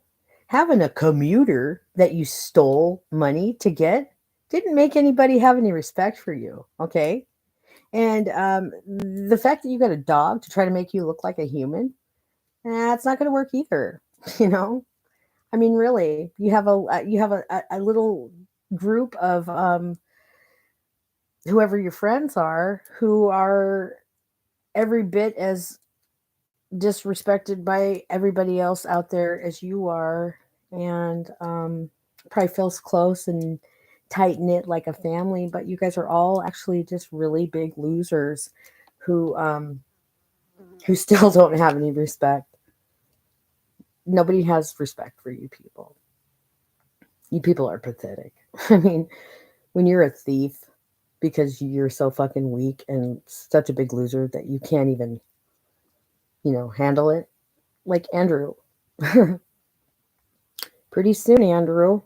having a commuter that you stole money to get didn't make anybody have any respect for you, okay? And the fact that you got a dog to try to make you look like a human, it's not going to work either. You know, I mean, really, you have a little group of whoever your friends are who are every bit as disrespected by everybody else out there as you are, and probably feels close and tight knit like a family, but you guys are all actually just really big losers who who still don't have any respect. Nobody has respect for you people. You people are pathetic. I mean, when you're a thief because you're so fucking weak and such a big loser that you can't even, handle it, like Andrew. Pretty soon, Andrew,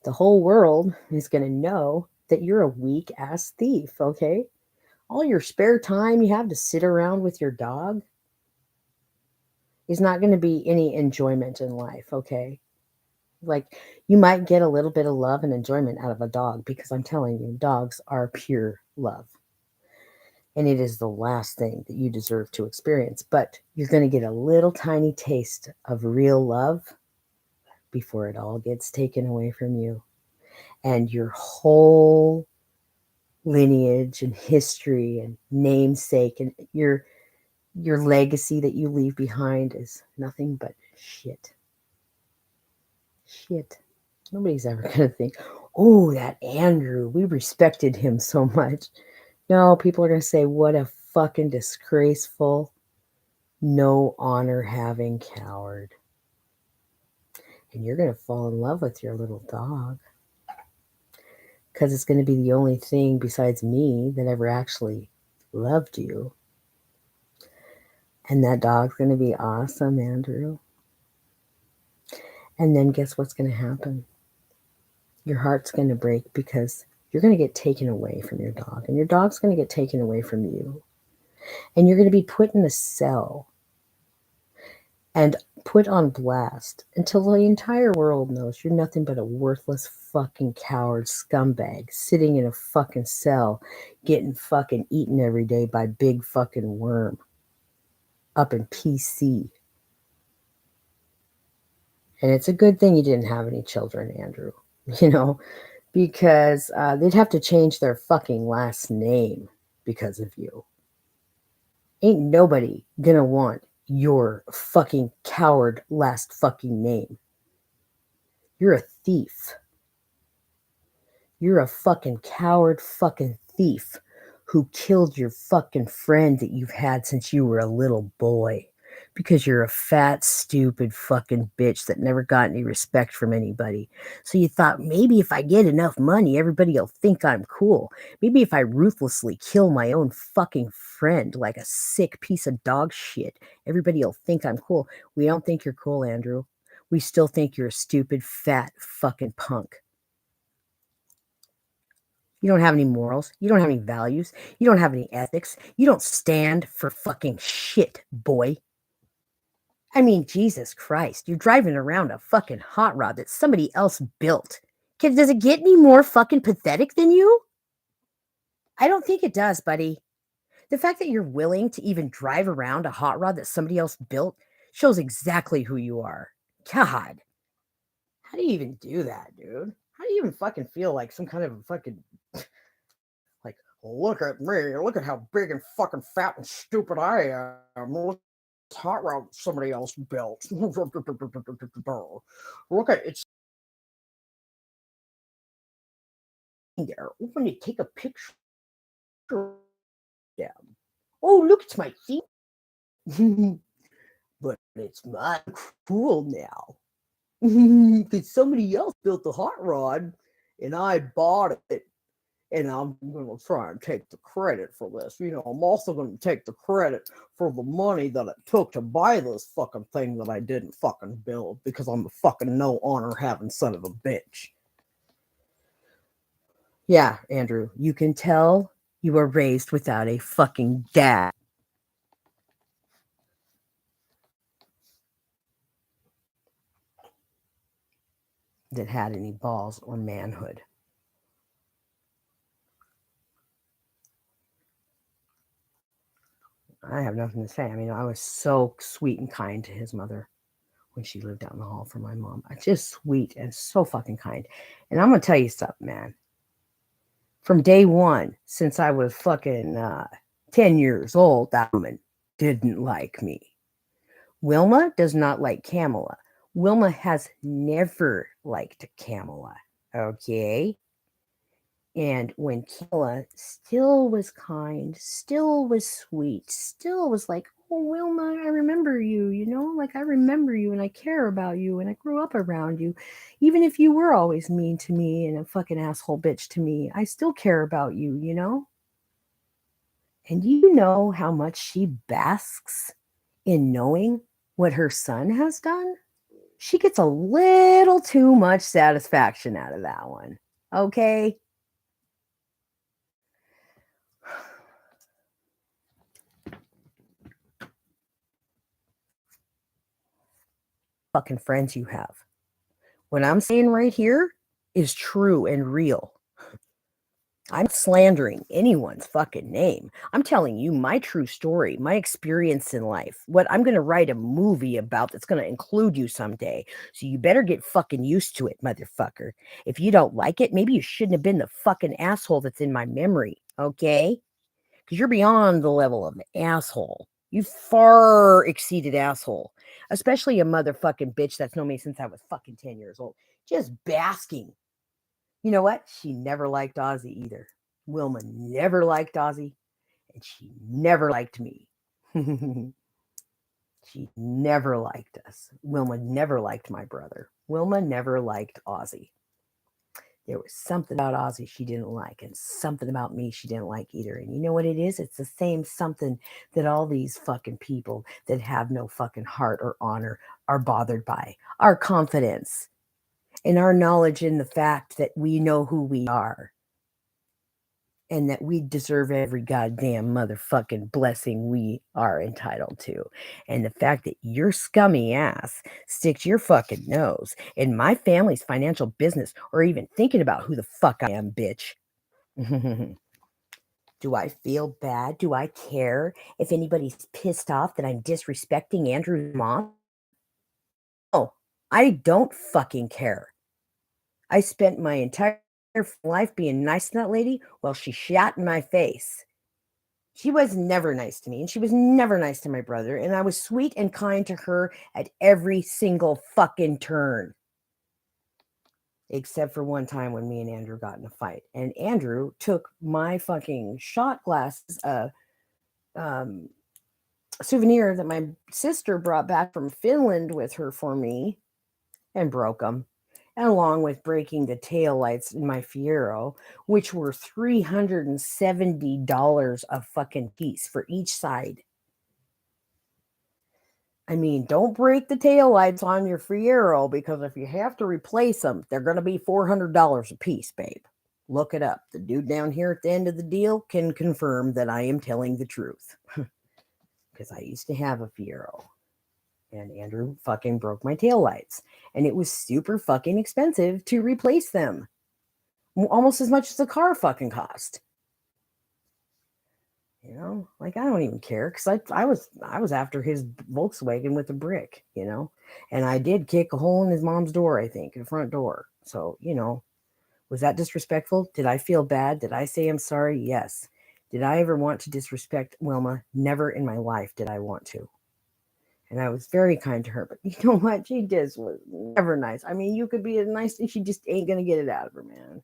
the whole world is going to know that you're a weak ass thief, okay? All your spare time you have to sit around with your dog is not going to be any enjoyment in life, okay? Like, you might get a little bit of love and enjoyment out of a dog because I'm telling you, dogs are pure love. And it is the last thing that you deserve to experience. But you're going to get a little tiny taste of real love before it all gets taken away from you. And your whole lineage and history and namesake and your legacy that you leave behind is nothing but shit. Shit. Nobody's ever going to think, oh, that Andrew, we respected him so much. No, people are going to say, what a fucking disgraceful, no honor having coward. And you're going to fall in love with your little dog because it's going to be the only thing besides me that ever actually loved you. And that dog's going to be awesome, Andrew. And then guess what's going to happen? Your heart's going to break because you're going to get taken away from your dog, and your dog's going to get taken away from you. And you're going to be put in a cell and put on blast until the entire world knows you're nothing but a worthless fucking coward scumbag sitting in a fucking cell getting fucking eaten every day by big fucking worm up in PC. And it's a good thing you didn't have any children, Andrew, because they'd have to change their fucking last name because of you. Ain't nobody gonna want your fucking coward last fucking name. You're a thief. You're a fucking coward fucking thief who killed your fucking friend that you've had since you were a little boy. Because you're a fat, stupid fucking bitch that never got any respect from anybody. So you thought, maybe if I get enough money, everybody will think I'm cool. Maybe if I ruthlessly kill my own fucking friend like a sick piece of dog shit, everybody will think I'm cool. We don't think you're cool, Andrew. We still think you're a stupid, fat fucking punk. You don't have any morals. You don't have any values. You don't have any ethics. You don't stand for fucking shit, boy. I mean, Jesus Christ, you're driving around a fucking hot rod that somebody else built. Does it get any more fucking pathetic than you? I don't think it does, buddy. The fact that you're willing to even drive around a hot rod that somebody else built shows exactly who you are. God. How do you even do that, dude? How do you even fucking feel like some kind of fucking like, look at me, look at how big and fucking fat and stupid I am. Look at this hot rod somebody else built. Look at it's there. When you take a picture of them. Oh, look, it's my feet. But it's my cool now. Because somebody else built the hot rod and I bought it. And I'm going to try and take the credit for this. I'm also going to take the credit for the money that it took to buy this fucking thing that I didn't fucking build because I'm a fucking no honor having son of a bitch. Yeah, Andrew, you can tell you were raised without a fucking dad. That had any balls or manhood. I have nothing to say. I mean, I was so sweet and kind to his mother when she lived down the hall from my mom. Just sweet and so fucking kind. And I'm going to tell you something, man. From day one, since I was fucking 10 years old, that woman didn't like me. Wilma does not like Kamala. Wilma has never liked Kamala. Okay? And when Kamala still was kind, still was sweet, still was like, oh, Wilma, I remember you, like I remember you and I care about you and I grew up around you. Even if you were always mean to me and a fucking asshole bitch to me, I still care about you. And you know how much she basks in knowing what her son has done? She gets a little too much satisfaction out of that one. Okay? Fucking friends you have. What I'm saying right here is true and real. I'm not slandering anyone's fucking name. I'm telling you my true story, my experience in life, what I'm going to write a movie about that's going to include you someday. So you better get fucking used to it, motherfucker. If you don't like it, maybe you shouldn't have been the fucking asshole that's in my memory, okay? Because you're beyond the level of asshole. You far exceeded asshole. Especially a motherfucking bitch that's known me since I was fucking 10 years old. Just basking. You know what? She never liked Ozzy either. Wilma never liked Ozzy. And she never liked me. She never liked us. Wilma never liked my brother. Wilma never liked Ozzy. There was something about Ozzy she didn't like, and something about me she didn't like either. And you know what it is? It's the same something that all these fucking people that have no fucking heart or honor are bothered by. Our confidence and our knowledge in the fact that we know who we are. And that we deserve every goddamn motherfucking blessing we are entitled to. And the fact that your scummy ass sticks your fucking nose in my family's financial business or even thinking about who the fuck I am, bitch. Do I feel bad? Do I care if anybody's pissed off that I'm disrespecting Andrew's mom? No, I don't fucking care. I spent my entire life being nice to that lady while she shat in my face. She was never nice to me, and she was never nice to my brother, and I was sweet and kind to her at every single fucking turn. Except for one time when me and Andrew got in a fight. And Andrew took my fucking shot glasses, souvenir that my sister brought back from Finland with her for me, and broke them. And along with breaking the tail lights in my Fiero, which were $370 a fucking piece for each side. I mean, don't break the tail lights on your Fiero, because if you have to replace them, they're going to be $400 a piece, babe. Look it up. The dude down here at the end of the deal can confirm that I am telling the truth. Because I used to have a Fiero. And Andrew fucking broke my taillights. And it was super fucking expensive to replace them. Almost as much as the car fucking cost. Like I don't even care, because I was after his Volkswagen with a brick, and I did kick a hole in his mom's door, I think, the front door. So, was that disrespectful? Did I feel bad? Did I say I'm sorry? Yes. Did I ever want to disrespect Wilma? Never in my life did I want to. And I was very kind to her, but you know what? She just was never nice. I mean, you could be as nice, and she just ain't gonna get it out of her, man.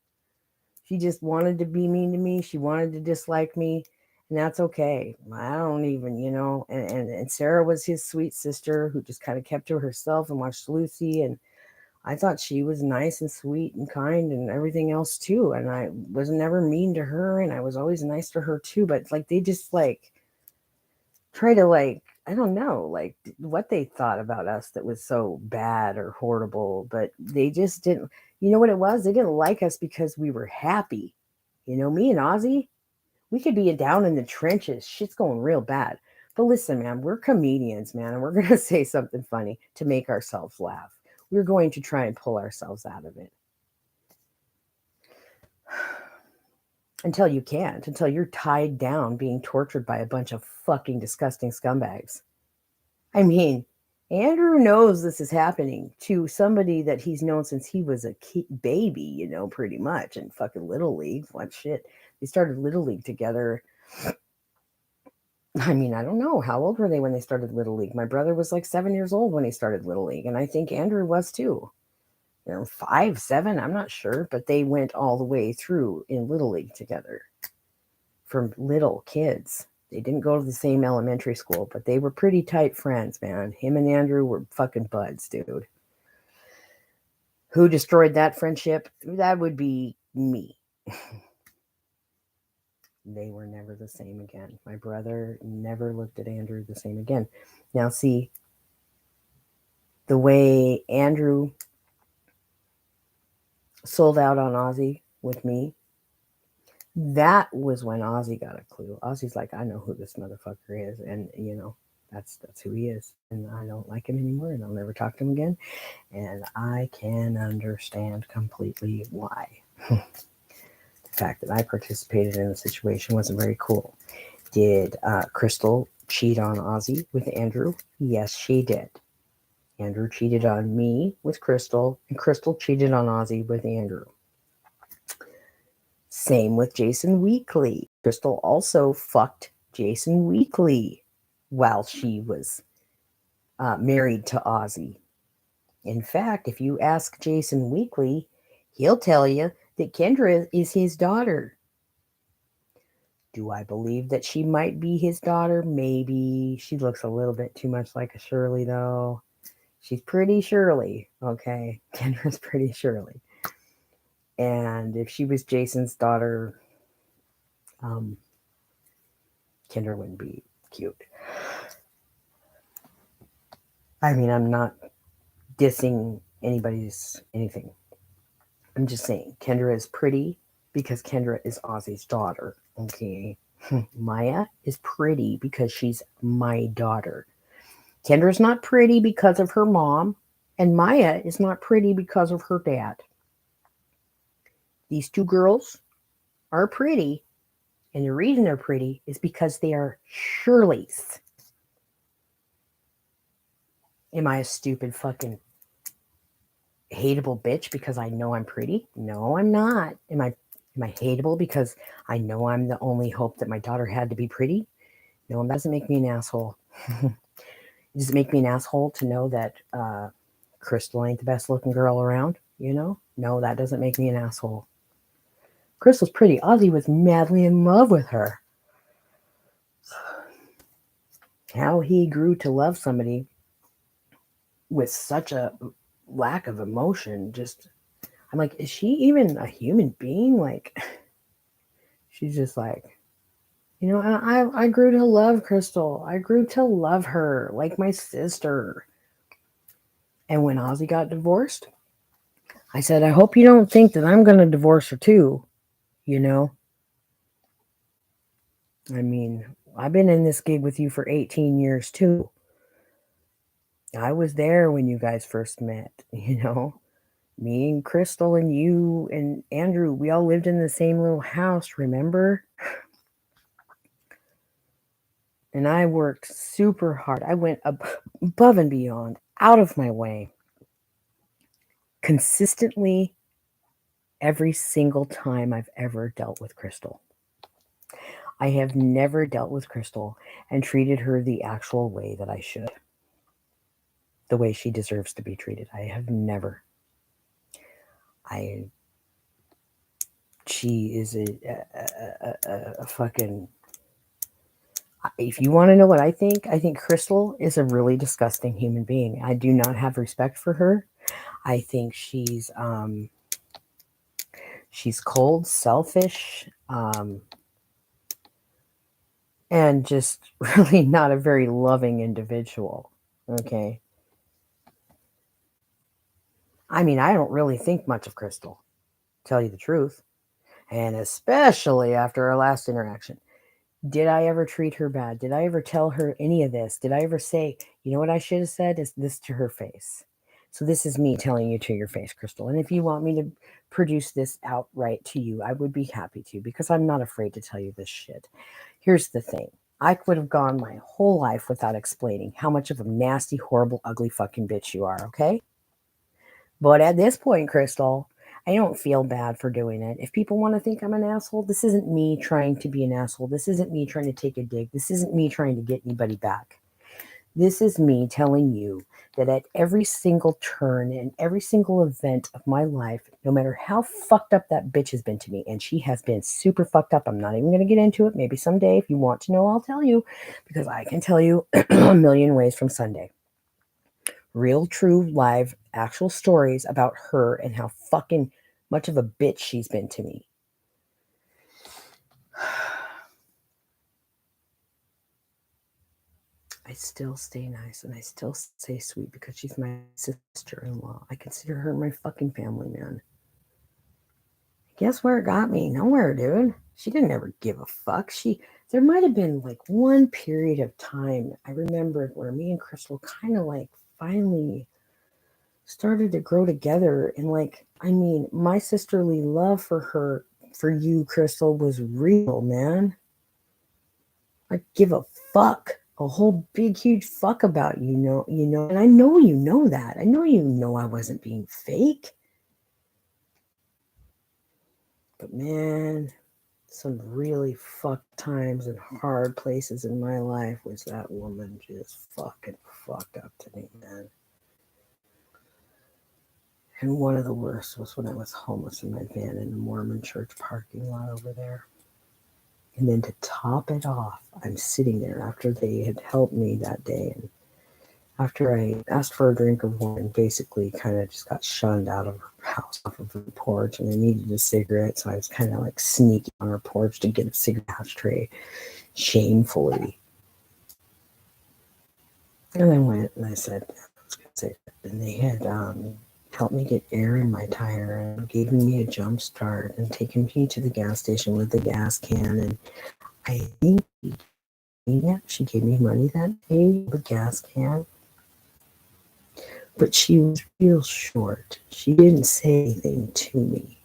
She just wanted to be mean to me. She wanted to dislike me. And that's okay. I don't even, and Sarah was his sweet sister who just kind of kept to herself and watched Lucy. And I thought she was nice and sweet and kind and everything else too. And I was never mean to her, and I was always nice to her too. But like they just like try to like I don't know like what they thought about us that was so bad or horrible. But they just didn't. You know what it was? They didn't like us because we were happy. You know, me and Ozzy, we could be down in the trenches. Shit's going real bad. But listen, man, we're comedians, man, and we're going to say something funny to make ourselves laugh. We're going to try and pull ourselves out of it. Until you can't, until you're tied down being tortured by a bunch of fucking disgusting scumbags. I mean, Andrew knows this is happening to somebody that he's known since he was a baby, you know, pretty much, in fucking Little League. What shit? They started Little League together. I mean, I don't know. How old were they when they started Little League? My brother was like 7 years old when he started Little League, and I think Andrew was too. You know, 5, 7, I'm not sure, but they went all the way through in Little League together from little kids. They didn't go to the same elementary school, but they were pretty tight friends, man. Him and Andrew were fucking buds, dude. Who destroyed that friendship? That would be me. They were never the same again. My brother never looked at Andrew the same again. Now, see, the way Andrew sold out on Ozzy with me, that was when Ozzy got a clue. Ozzy's like, I know who this motherfucker is, and you know, that's who he is, and I don't like him anymore, and I'll never talk to him again, and I can understand completely why. The fact that I participated in the situation wasn't very cool. Did Crystal cheat on Ozzy with Andrew? Yes, she did. Andrew cheated on me with Crystal, and Crystal cheated on Ozzy with Andrew. Same with Jason Weekly. Crystal also fucked Jason Weekly while she was married to Ozzy. In fact, if you ask Jason Weekly, he'll tell you that Kendra is his daughter. Do I believe that she might be his daughter? Maybe. She looks a little bit too much like a Shirley, though. She's pretty Shirley, okay? Kendra's pretty Shirley. And if she was Jason's daughter, Kendra wouldn't be cute. I mean, I'm not dissing anybody's anything. I'm just saying Kendra is pretty because Kendra is Ozzy's daughter, okay? Maya is pretty because she's my daughter. Kendra's not pretty because of her mom, and Maya is not pretty because of her dad. These two girls are pretty, and the reason they're pretty is because they are Shirley's. Am I a stupid fucking hateable bitch because I know I'm pretty? No, I'm not. Am I hateable because I know I'm the only hope that my daughter had to be pretty? No, that doesn't make me an asshole. Does it make me an asshole to know that Crystal ain't the best looking girl around? You know? No, that doesn't make me an asshole. Crystal's pretty. Ozzy was madly in love with her. How he grew to love somebody with such a lack of emotion, just I'm like, is she even a human being? Like, she's just like, you know, and I grew to love Crystal. I grew to love her like my sister. And when Ozzy got divorced, I said, I hope you don't think that I'm going to divorce her too, you know? I mean, I've been in this gig with you for 18 years too. I was there when you guys first met, you know? Me and Crystal and you and Andrew, we all lived in the same little house, remember? And I worked super hard. I went above and beyond, out of my way, consistently every single time I've ever dealt with Crystal. I have never dealt with Crystal and treated her the actual way that I should. The way she deserves to be treated. I have never. She is a fucking... If you want to know what I think Crystal is a really disgusting human being. I do not have respect for her. I think she's cold, selfish, and just really not a very loving individual. Okay. I mean, I don't really think much of Crystal, tell you the truth. And especially after our last interaction. Did I ever treat her bad? Did I ever tell her any of this? Did I ever say, you know what I should have said is this to her face? So this is me telling you to your face, Crystal. And if you want me to produce this outright to you, I would be happy to because I'm not afraid to tell you this shit. Here's the thing. I would have gone my whole life without explaining how much of a nasty, horrible, ugly fucking bitch you are, okay? But at this point, Crystal, I don't feel bad for doing it. If people want to think I'm an asshole, this isn't me trying to be an asshole. This isn't me trying to take a dig. This isn't me trying to get anybody back. This is me telling you that at every single turn and every single event of my life, no matter how fucked up that bitch has been to me, and she has been super fucked up, I'm not even going to get into it. Maybe someday, if you want to know, I'll tell you, because I can tell you a million ways from Sunday. Real, true, live, actual stories about her and how fucking much of a bitch she's been to me. I still stay nice and I still stay sweet because she's my sister-in-law. I consider her my fucking family, man. Guess where it got me? Nowhere, dude. She didn't ever give a fuck. There might have been like one period of time I remember where me and Crystal kind of like finally started to grow together. And like, I mean, my sisterly love for you, Crystal, was real, man. I give a fuck, a whole big, huge fuck about and I know you know that. I know I wasn't being fake. But man, some really fucked times and hard places in my life was that woman just fucking fucked up to me, man. And one of the worst was when I was homeless in my van in the Mormon church parking lot over there. And then to top it off, I'm sitting there after they had helped me that day. And after I asked for a drink of wine, basically kind of just got shunned out of her house off of her porch. And I needed a cigarette. So I was kind of like sneaking on her porch to get a cigarette ashtray shamefully. And I went and I said, let's get a cigarette. And they had helped me get air in my tire and giving me a jump start and taken me to the gas station with the gas can. And I think she gave me money that day, the gas can. But she was real short. She didn't say anything to me.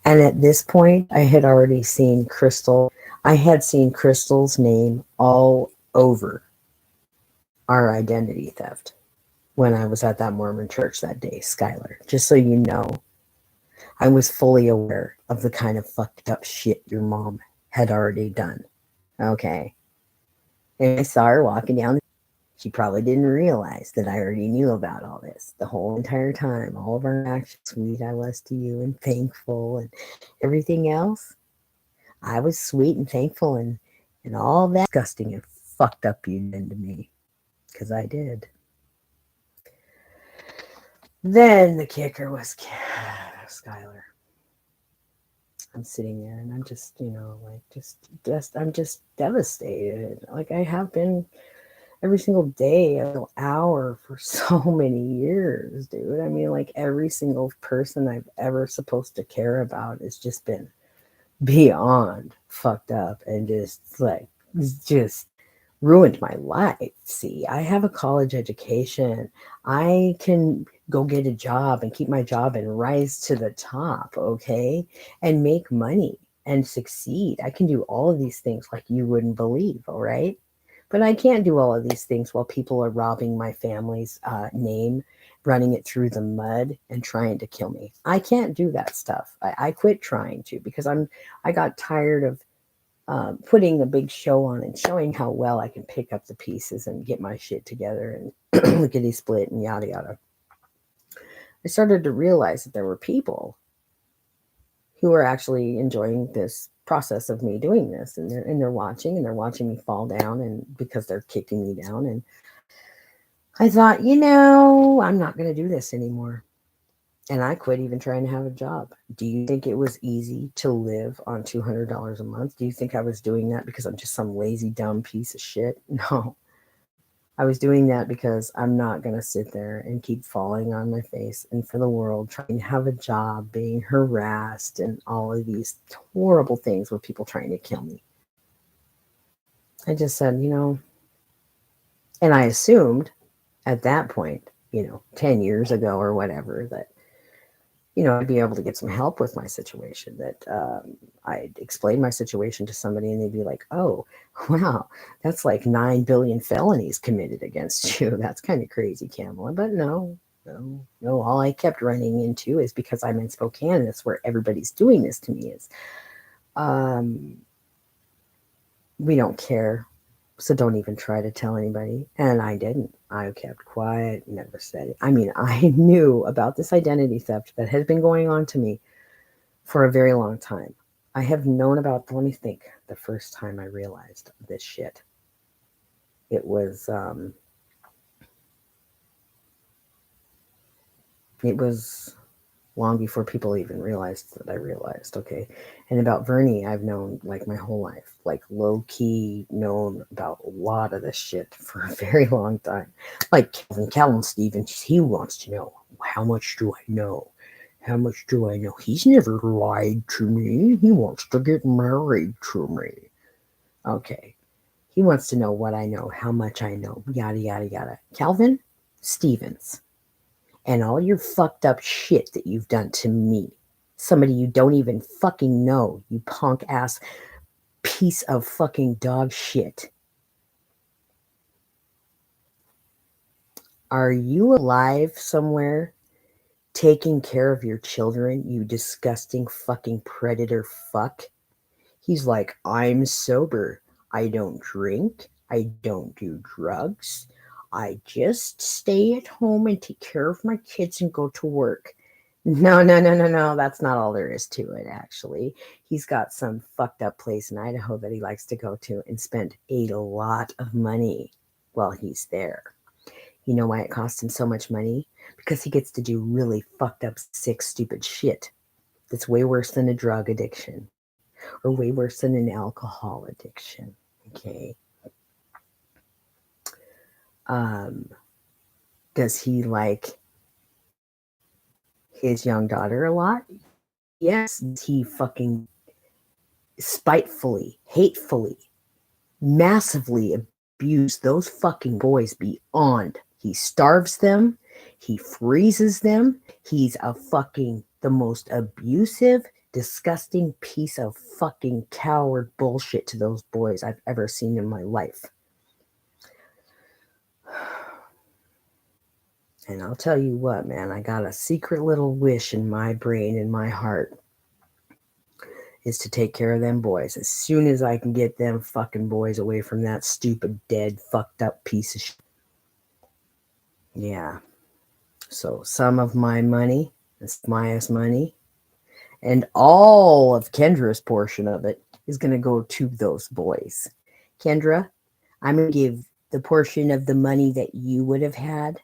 And at this point, I had already seen Crystal. I had seen Crystal's name all over our identity theft when I was at that Mormon church that day, Skylar. Just so you know, I was fully aware of the kind of fucked up shit your mom had already done. Okay. And I saw her walking down. She probably didn't realize that I already knew about all this the whole entire time. All of our actions, sweet I was to you and thankful and everything else. I was sweet and thankful and all that disgusting and fucked up you did to me. Because I did. Then the kicker was Skylar. I'm sitting there and I'm just, I'm just devastated. Like I have been every single day, an hour for so many years, dude. I mean, like every single person I've ever supposed to care about has just been beyond fucked up and just ruined my life. See, I have a college education. I can go get a job and keep my job and rise to the top, okay? And make money and succeed. I can do all of these things like you wouldn't believe, all right? But I can't do all of these things while people are robbing my family's name, running it through the mud and trying to kill me. I can't do that stuff. I quit trying to because I got tired of putting a big show on and showing how well I can pick up the pieces and get my shit together and lickety split and yada yada. I started to realize that there were people who were actually enjoying this process of me doing this, and they're watching me fall down, and because they're kicking me down. And I thought, I'm not going to do this anymore. And I quit even trying to have a job. Do you think it was easy to live on $200 a month? Do you think I was doing that because I'm just some lazy, dumb piece of shit? No. I was doing that because I'm not going to sit there and keep falling on my face and for the world trying to have a job, being harassed, and all of these horrible things with people trying to kill me. I just said, and I assumed at that point, 10 years ago or whatever, that I'd be able to get some help with my situation, that I'd explain my situation to somebody and they'd be like, oh, wow, that's like 9 billion felonies committed against you. That's kind of crazy, Kamala. But no. All I kept running into is because I'm in Spokane and that's where everybody's doing this to me is we don't care. So don't even try to tell anybody. And I didn't. I kept quiet, never said it. I mean, I knew about this identity theft that had been going on to me for a very long time. I have known about, let me think, the first time I realized this shit. It was long before people even realized that I realized, okay. And about Vernie, I've known like my whole life, like low key known about a lot of this shit for a very long time. Like Calvin Stevens, he wants to know, how much do I know? How much do I know? He's never lied to me. He wants to get married to me. Okay. He wants to know what I know, how much I know, yada, yada, yada. Calvin Stevens. And all your fucked up shit that you've done to me. Somebody you don't even fucking know, you punk ass piece of fucking dog shit. Are you alive somewhere taking care of your children, you disgusting fucking predator fuck? He's like, I'm sober. I don't drink. I don't do drugs. I just stay at home and take care of my kids and go to work. No. That's not all there is to it, actually. He's got some fucked up place in Idaho that he likes to go to and spend a lot of money while he's there. You know why it costs him so much money? Because he gets to do really fucked up, sick, stupid shit that's way worse than a drug addiction or way worse than an alcohol addiction. Okay. Does he like his young daughter a lot? Yes. He fucking spitefully, hatefully, massively abuse those fucking boys beyond. He starves them. He freezes them. He's the most abusive, disgusting piece of fucking coward bullshit to those boys I've ever seen in my life. And I'll tell you what, man, I got a secret little wish in my brain, in my heart, is to take care of them boys. As soon as I can get them fucking boys away from that stupid, dead, fucked up piece of shit. Yeah. So some of my money, it's Maya's money, and all of Kendra's portion of it is going to go to those boys. Kendra, I'm going to give the portion of the money that you would have had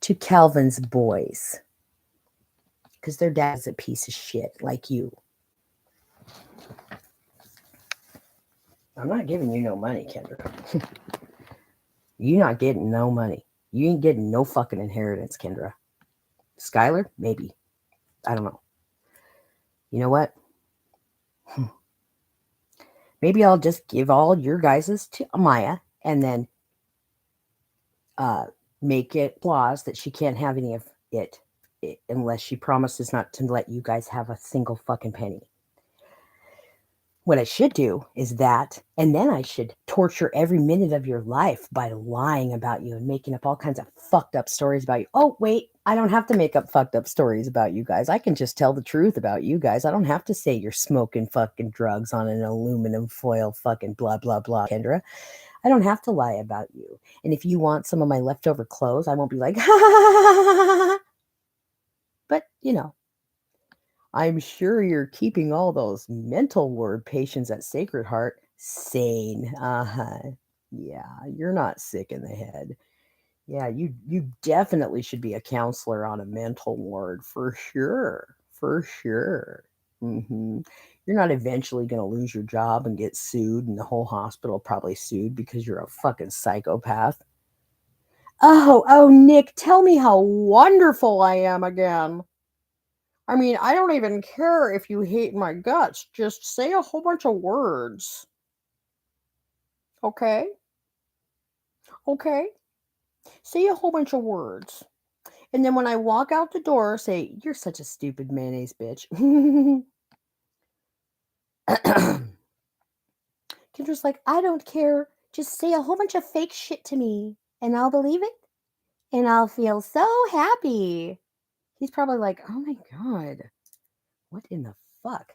to Calvin's boys. Because their dad's a piece of shit like you. I'm not giving you no money, Kendra. You're not getting no money. You ain't getting no fucking inheritance, Kendra. Skylar, maybe. I don't know. You know what? Maybe I'll just give all your guys's to Amaya and then make it clause that she can't have any of it unless she promises not to let you guys have a single fucking penny. What I should do is that, and then I should torture every minute of your life by lying about you and making up all kinds of fucked up stories about you. Oh, wait, I don't have to make up fucked up stories about you guys. I can just tell the truth about you guys. I don't have to say you're smoking fucking drugs on an aluminum foil fucking blah, blah, blah, Kendra. I don't have to lie about you. And if you want some of my leftover clothes, I won't be like, ha, ha, ha, ha, ha. But, I'm sure you're keeping all those mental ward patients at Sacred Heart sane. Yeah, you're not sick in the head. Yeah, you definitely should be a counselor on a mental ward for sure. For sure. hmm You're not eventually going to lose your job and get sued, and the whole hospital probably sued because you're a fucking psychopath. Oh, Nick, tell me how wonderful I am again. I mean, I don't even care if you hate my guts. Just say a whole bunch of words. Okay? Okay? Say a whole bunch of words. And then when I walk out the door, say, "You're such a stupid mayonnaise bitch." Kendra's like, "I don't care. Just say a whole bunch of fake shit to me, and I'll believe it, and I'll feel so happy." He's probably like, "Oh my God, what in the fuck?"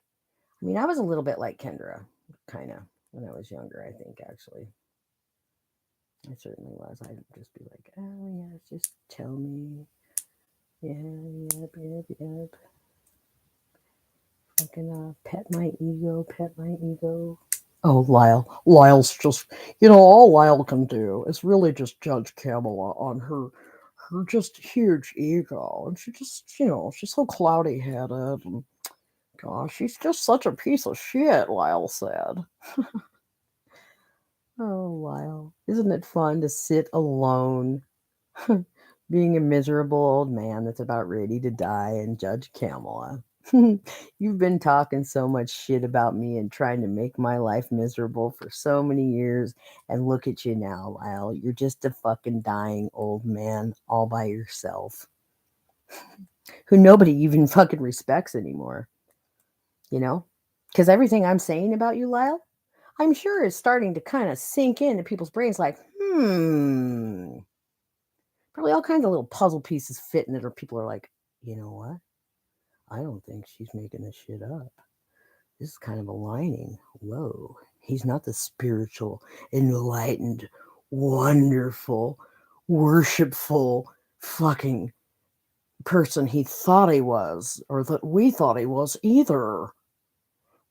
I mean, I was a little bit like Kendra, kind of, when I was younger, I think, actually. I certainly was. I'd just be like, "Oh, yeah, just tell me. Yeah, yep, yep, yep. Fucking pet my ego, pet my ego." Oh, Lyle. Lyle's just, all Lyle can do is really just judge Kamala on her just huge ego. And she just, she's so cloudy headed. And gosh, she's just such a piece of shit, Lyle said. Oh, Lyle. Isn't it fun to sit alone, being a miserable old man that's about ready to die and judge Kamala? You've been talking so much shit about me and trying to make my life miserable for so many years, and look at you now, Lyle. You're just a fucking dying old man all by yourself, who nobody even fucking respects anymore, you know? Because everything I'm saying about you, Lyle, I'm sure is starting to kind of sink into people's brains like, probably all kinds of little puzzle pieces fit in it, or people are like, you know what? I don't think she's making this shit up. This is kind of aligning. Whoa, he's not the spiritual, enlightened, wonderful, worshipful fucking person he thought he was, or that we thought he was either.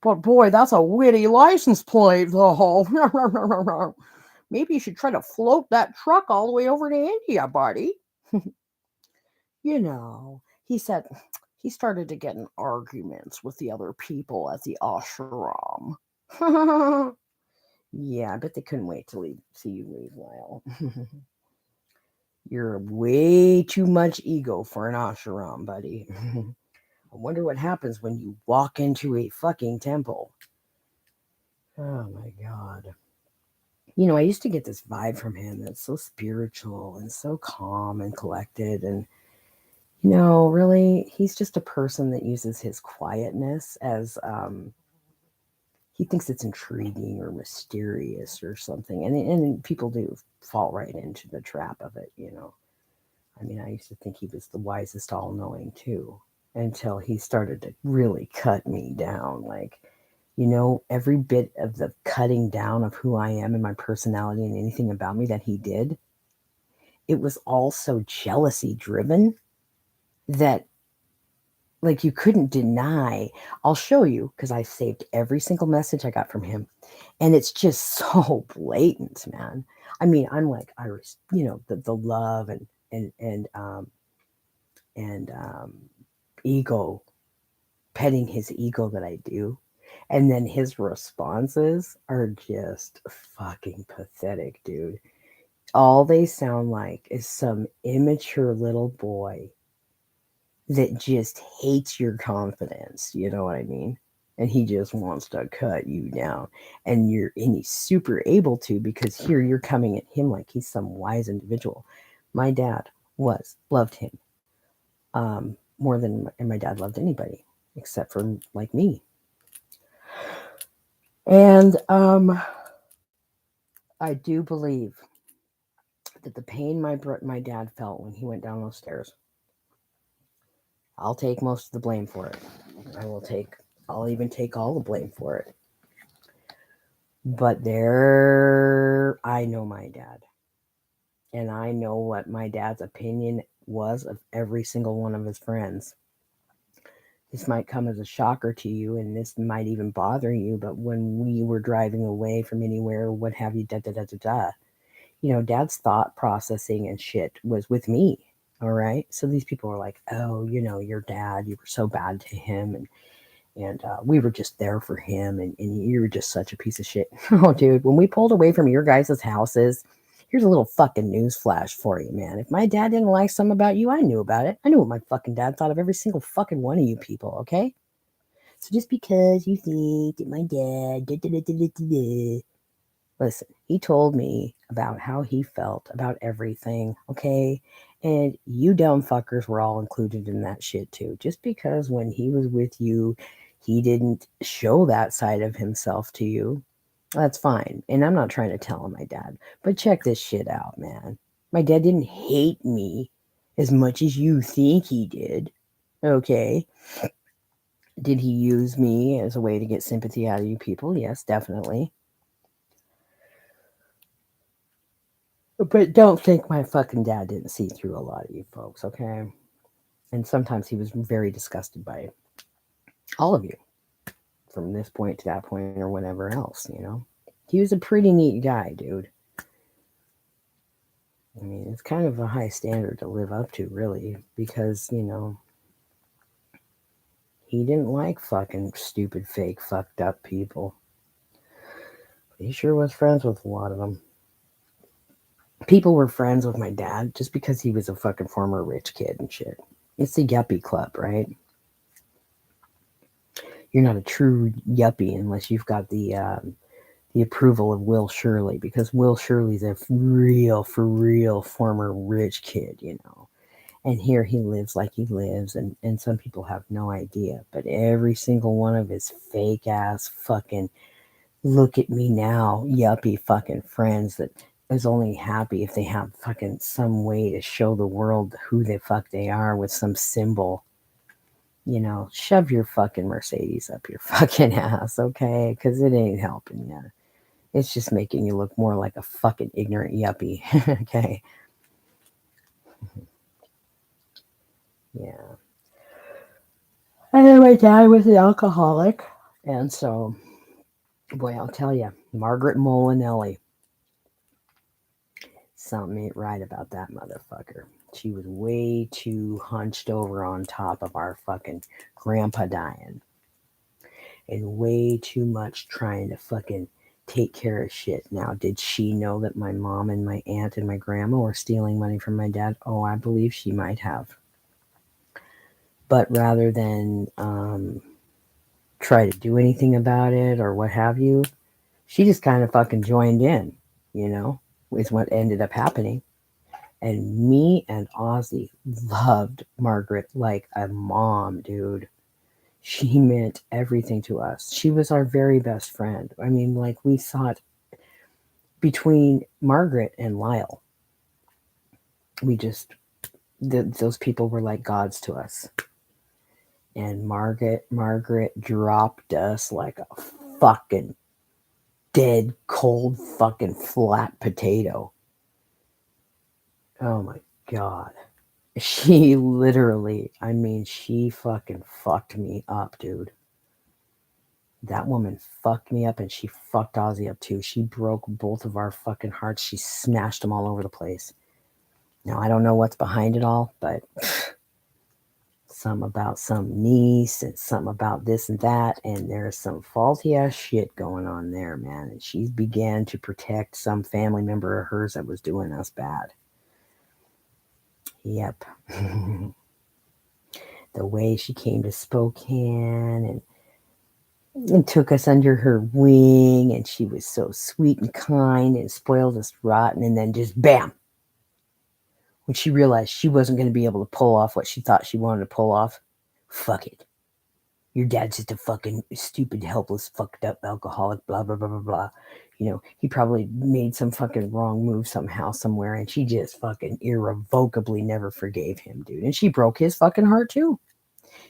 But boy, that's a witty license plate, though. Maybe you should try to float that truck all the way over to India, buddy. He said he started to get in arguments with the other people at the ashram. Yeah, I bet they couldn't wait to see you leave, Lyle. You're way too much ego for an ashram, buddy. I wonder what happens when you walk into a fucking temple. Oh my God. I used to get this vibe from him that's so spiritual and so calm and collected. And, really, he's just a person that uses his quietness as, he thinks it's intriguing or mysterious or something. And people do fall right into the trap of it. I mean, I used to think he was the wisest, all knowing too, until he started to really cut me down. Like, every bit of the cutting down of who I am and my personality and anything about me that he did, it was all so jealousy driven that, like, you couldn't deny. I'll show you because I saved every single message I got from him, and it's just so blatant, man. I mean, I'm like Iris, the love and ego, petting his ego that I do. And then his responses are just fucking pathetic, dude. All they sound like is some immature little boy that just hates your confidence. You know what I mean? And he just wants to cut you down. And he's super able to, because here you're coming at him like he's some wise individual. My dad loved him more than my dad loved anybody except for like me. And I do believe that the pain my dad felt when he went down those stairs, I'll take most of the blame for it. I will take I'll even take all the blame for it. But I know my dad. And I know what my dad's opinion was of every single one of his friends. This might come as a shocker to you, and this might even bother you, but when we were driving away from anywhere, what have you, da da da da da, Dad's thought processing and shit was with me. All right. So these people were like, oh, your dad, you were so bad to him. And we were just there for him. And you were just such a piece of shit. Oh, dude, when we pulled away from your guys' houses, here's a little fucking news flash for you, man. If my dad didn't like something about you, I knew about it. I knew what my fucking dad thought of every single fucking one of you people, okay? So just because you think that my dad, listen, he told me about how he felt about everything, okay? And you dumb fuckers were all included in that shit too. Just because when he was with you, he didn't show that side of himself to you, that's fine. And I'm not trying to tell on my dad, but check this shit out, man. My dad didn't hate me as much as you think he did, okay? Did he use me as a way to get sympathy out of you people? Yes, definitely. But don't think my fucking dad didn't see through a lot of you folks, okay? And sometimes he was very disgusted by all of you from this point to that point or whatever else. He was a pretty neat guy, dude. I mean, it's kind of a high standard to live up to, really, because he didn't like fucking stupid, fake, fucked up people. But he sure was friends with a lot of them. People were friends with my dad just because he was a fucking former rich kid and shit. It's the yuppie club, right? You're not a true yuppie unless you've got the approval of Will Shirley, because Will Shirley's a for real former rich kid. And here he lives like he lives, and some people have no idea. But every single one of his fake ass fucking look at me now yuppie fucking friends that is only happy if they have fucking some way to show the world who the fuck they are with some symbol. Shove your fucking Mercedes up your fucking ass, okay? Because it ain't helping you. It's just making you look more like a fucking ignorant yuppie, okay? Yeah. And then my dad was an alcoholic. And so, boy, I'll tell you, Margaret Molinelli, something ain't right about that motherfucker. She was way too hunched over on top of our fucking grandpa dying. And way too much trying to fucking take care of shit. Now, did she know that my mom and my aunt and my grandma were stealing money from my dad? Oh, I believe she might have. But rather than try to do anything about it or what have you, she just kind of fucking joined in, is what ended up happening. And me and Ozzy loved Margaret like a mom, dude. She meant everything to us. She was our very best friend. I mean, like, we thought between Margaret and Lyle, those people were like gods to us. And Margaret dropped us like a fucking dead, cold, fucking flat potato. Oh my God. She literally, I mean, she fucking fucked me up, dude. That woman fucked me up and she fucked Ozzy up too. She broke both of our fucking hearts. She smashed them all over the place. Now, I don't know what's behind it all, but some about some niece and some about this and that, and there's some faulty ass shit going on there, man. And she began to protect some family member of hers that was doing us bad. Yep. The way she came to Spokane and took us under her wing, and she was so sweet and kind and spoiled us rotten, and then just bam, when she realized she wasn't going to be able to pull off what she thought she wanted to pull off, fuck it. Your dad's just a fucking stupid, helpless, fucked up alcoholic, blah, blah, blah, blah, blah. He probably made some fucking wrong move somehow, somewhere, and she just fucking irrevocably never forgave him, dude. And she broke his fucking heart, too.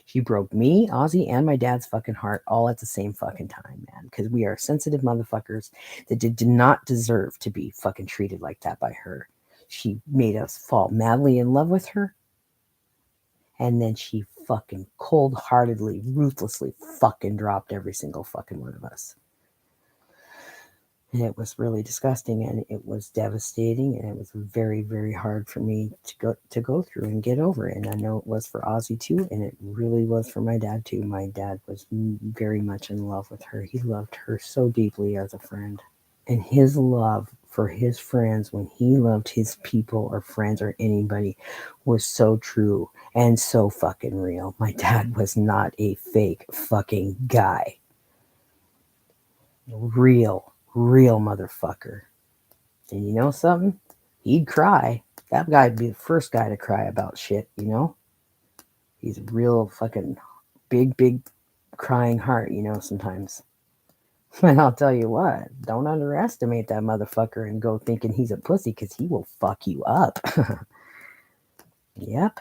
She broke me, Ozzy, and my dad's fucking heart all at the same fucking time, man. Because we are sensitive motherfuckers that did not deserve to be fucking treated like that by her. She made us fall madly in love with her. And then she fucking cold-heartedly, ruthlessly fucking dropped every single fucking one of us. And it was really disgusting, and it was devastating, and it was very, very hard for me to go through and get over. And I know it was for Ozzy too, and it really was for my dad too. My dad was very much in love with her. He loved her so deeply as a friend, and his love for his friends, when he loved his people or friends or anybody, was so true and so fucking real. My dad was not a fake fucking guy. Real motherfucker. And you know something? He'd cry. That guy'd be the first guy to cry about shit, you know? He's a real fucking big crying heart, you know, sometimes. And I'll tell you what, don't underestimate that motherfucker and go thinking he's a pussy, because he will fuck you up. Yep.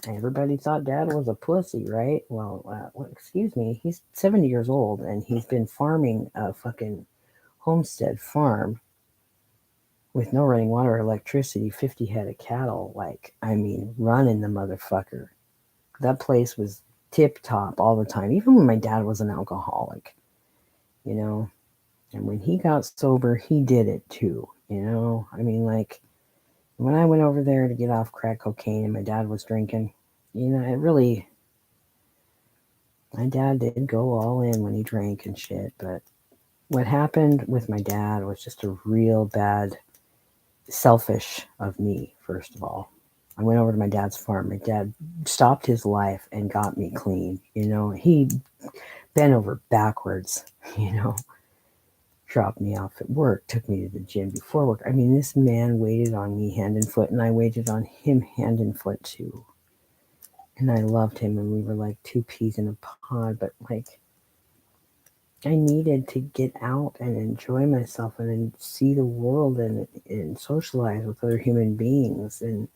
Everybody thought dad was a pussy, right? Well, excuse me, he's 70 years old and he's been farming a fucking homestead farm with no running water or electricity, 50 head of cattle, like, I mean, running the motherfucker. That place was tip top all the time, even when my dad was an alcoholic, you know? And when he got sober, he did it too, you know? I mean, like, when I went over there to get off crack cocaine and my dad was drinking, you know, it really, my dad did go all in when he drank and shit, but what happened with my dad was just a real bad, selfish of me, first of all. I went over to my dad's farm. My dad stopped his life and got me clean. You know, he bent over backwards, you know, dropped me off at work, took me to the gym before work. I mean, this man waited on me hand and foot, and I waited on him hand and foot too. And I loved him, and we were like two peas in a pod, but like, I needed to get out and enjoy myself and see the world and socialize with other human beings. And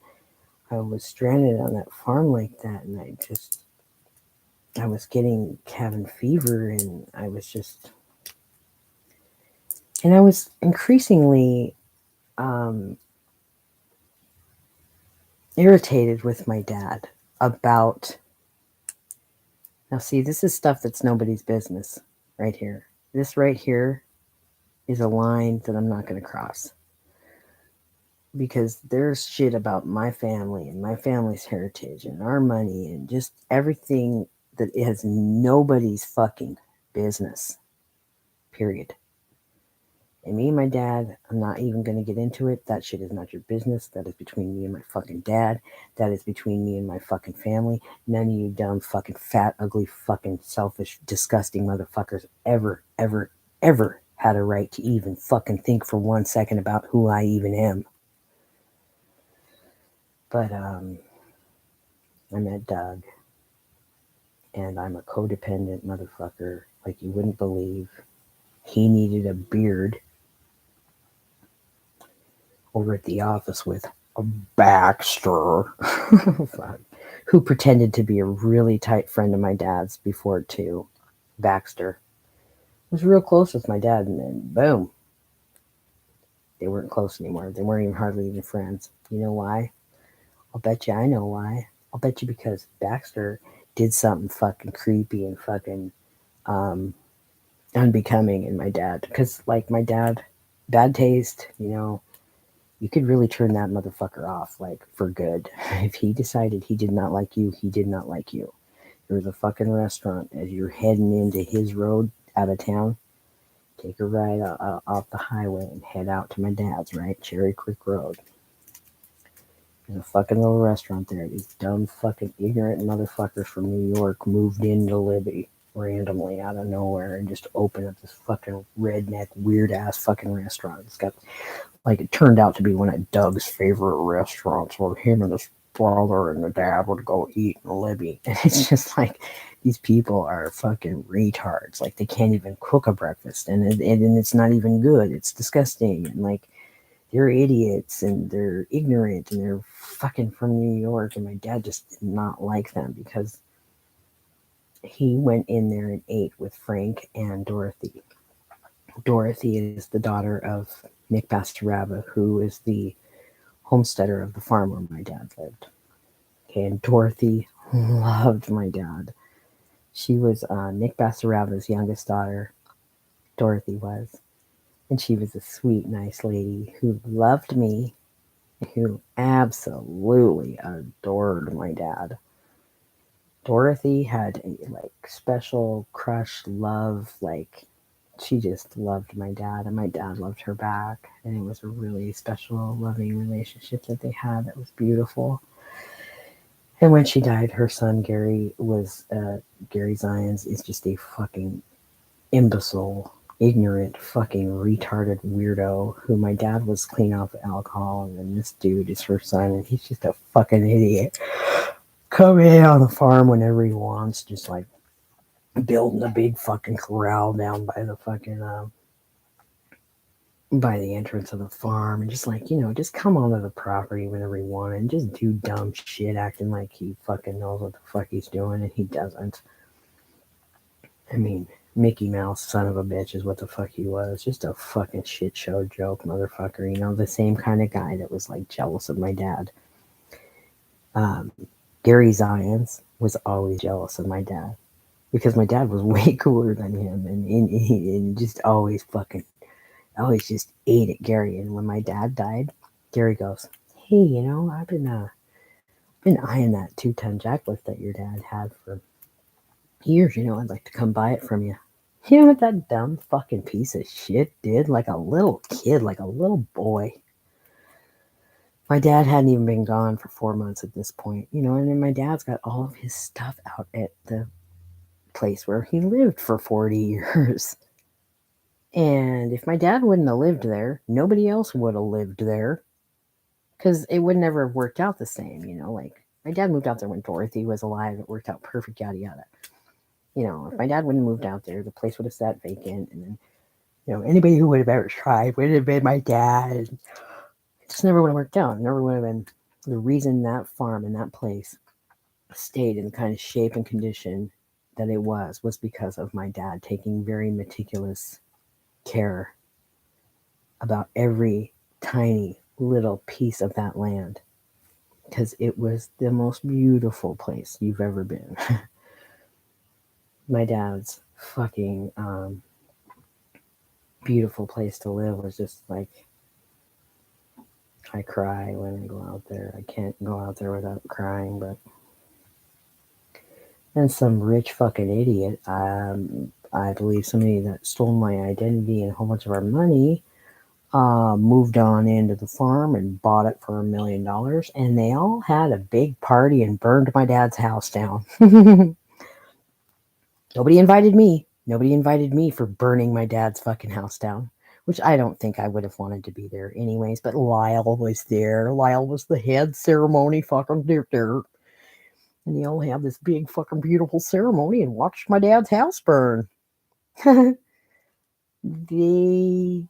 I was stranded on that farm like that, and I was getting cabin fever, and I was increasingly um, irritated with my dad about. Now, see, this is stuff that's nobody's business right here. This right here is a line that I'm not going to cross, because there's shit about my family and my family's heritage and our money and just everything that is nobody's fucking business. Period. And me and my dad, I'm not even going to get into it. That shit is not your business. That is between me and my fucking dad. That is between me and my fucking family. None of you dumb, fucking, fat, ugly, fucking, selfish, disgusting motherfuckers ever had a right to even fucking think for 1 second about who I even am. But, I met Doug, and I'm a codependent motherfucker like you wouldn't believe. He needed a beard over at the office with a Baxter, who pretended to be a really tight friend of my dad's before too. Baxter was real close with my dad, and then boom, they weren't close anymore. They weren't even hardly even friends. You know why? I'll bet you I know why. I'll bet you because Baxter did something fucking creepy and fucking um, unbecoming in my dad. Because, like, my dad, bad taste, you know, you could really turn that motherfucker off, like, for good. If he decided he did not like you, he did not like you. There was a fucking restaurant as you're heading into his road out of town. Take a ride off the highway and head out to my dad's, right? Cherry Creek Road. There's a fucking little restaurant there. These dumb fucking ignorant motherfuckers from New York moved into Libby randomly out of nowhere and just opened up this fucking redneck weird ass fucking restaurant. It's got, like, it turned out to be one of Doug's favorite restaurants where him and his brother and the dad would go eat in Libby. And it's just like, these people are fucking retards. Like, they can't even cook a breakfast, and it's not even good. It's disgusting. And like, they're idiots and they're ignorant and they're fucking from New York. And my dad just did not like them because he went in there and ate with Frank and Dorothy. Dorothy is the daughter of Nick Bastaraba, who is the homesteader of the farm where my dad lived. Okay, and Dorothy loved my dad. She was Nick Bastaraba's youngest daughter. Dorothy was. And she was a sweet, nice lady who loved me, who absolutely adored my dad. Dorothy had a like special crush love, like she just loved my dad and my dad loved her back, and it was a really special loving relationship that they had that was beautiful. And when she died, her son Gary was Gary Zions is just a fucking imbecile, ignorant, fucking retarded weirdo who my dad was clean off alcohol, and then this dude is her son, and he's just a fucking idiot. Coming in on the farm whenever he wants, just like building a big fucking corral down by the fucking by the entrance of the farm, and just like, just come onto the property whenever he wanted and just do dumb shit, acting like he fucking knows what the fuck he's doing, and he doesn't. I mean, Mickey Mouse, son of a bitch, is what the fuck he was. Just a fucking shit show joke motherfucker. The same kind of guy that was like jealous of my dad. Um, Gary Zions was always jealous of my dad because my dad was way cooler than him, and just always just ate at Gary. And when my dad died, Gary goes, "Hey, I've been eyeing that 2-ton jacklift that your dad had for years. I'd like to come buy it from you." You know what that dumb fucking piece of shit did? Like a little kid, like a little boy. My dad hadn't even been gone for 4 months at this point, and then my dad's got all of his stuff out at the place where he lived for 40 years. And if my dad wouldn't have lived there, nobody else would have lived there because it would never have worked out the same, Like, my dad moved out there when Dorothy was alive. It worked out perfect, yada yada. If my dad wouldn't have moved out there, the place would have sat vacant, and then anybody who would have ever tried would have been my dad. It just never would have worked out. It never would have been the reason that farm and that place stayed in the kind of shape and condition that it was because of my dad taking very meticulous care about every tiny little piece of that land, because it was the most beautiful place you've ever been. My dad's fucking beautiful place to live was just like, I cry when I go out there. I can't go out there without crying, but then some rich fucking idiot, I believe somebody that stole my identity and a whole bunch of our money, moved on into the farm and bought it for $1 million, and they all had a big party and burned my dad's house down. Nobody invited me. Nobody invited me for burning my dad's fucking house down, which I don't think I would have wanted to be there anyways, but Lyle was there. Lyle was the head ceremony fucking there. And they all had this big fucking beautiful ceremony and watched my dad's house burn. They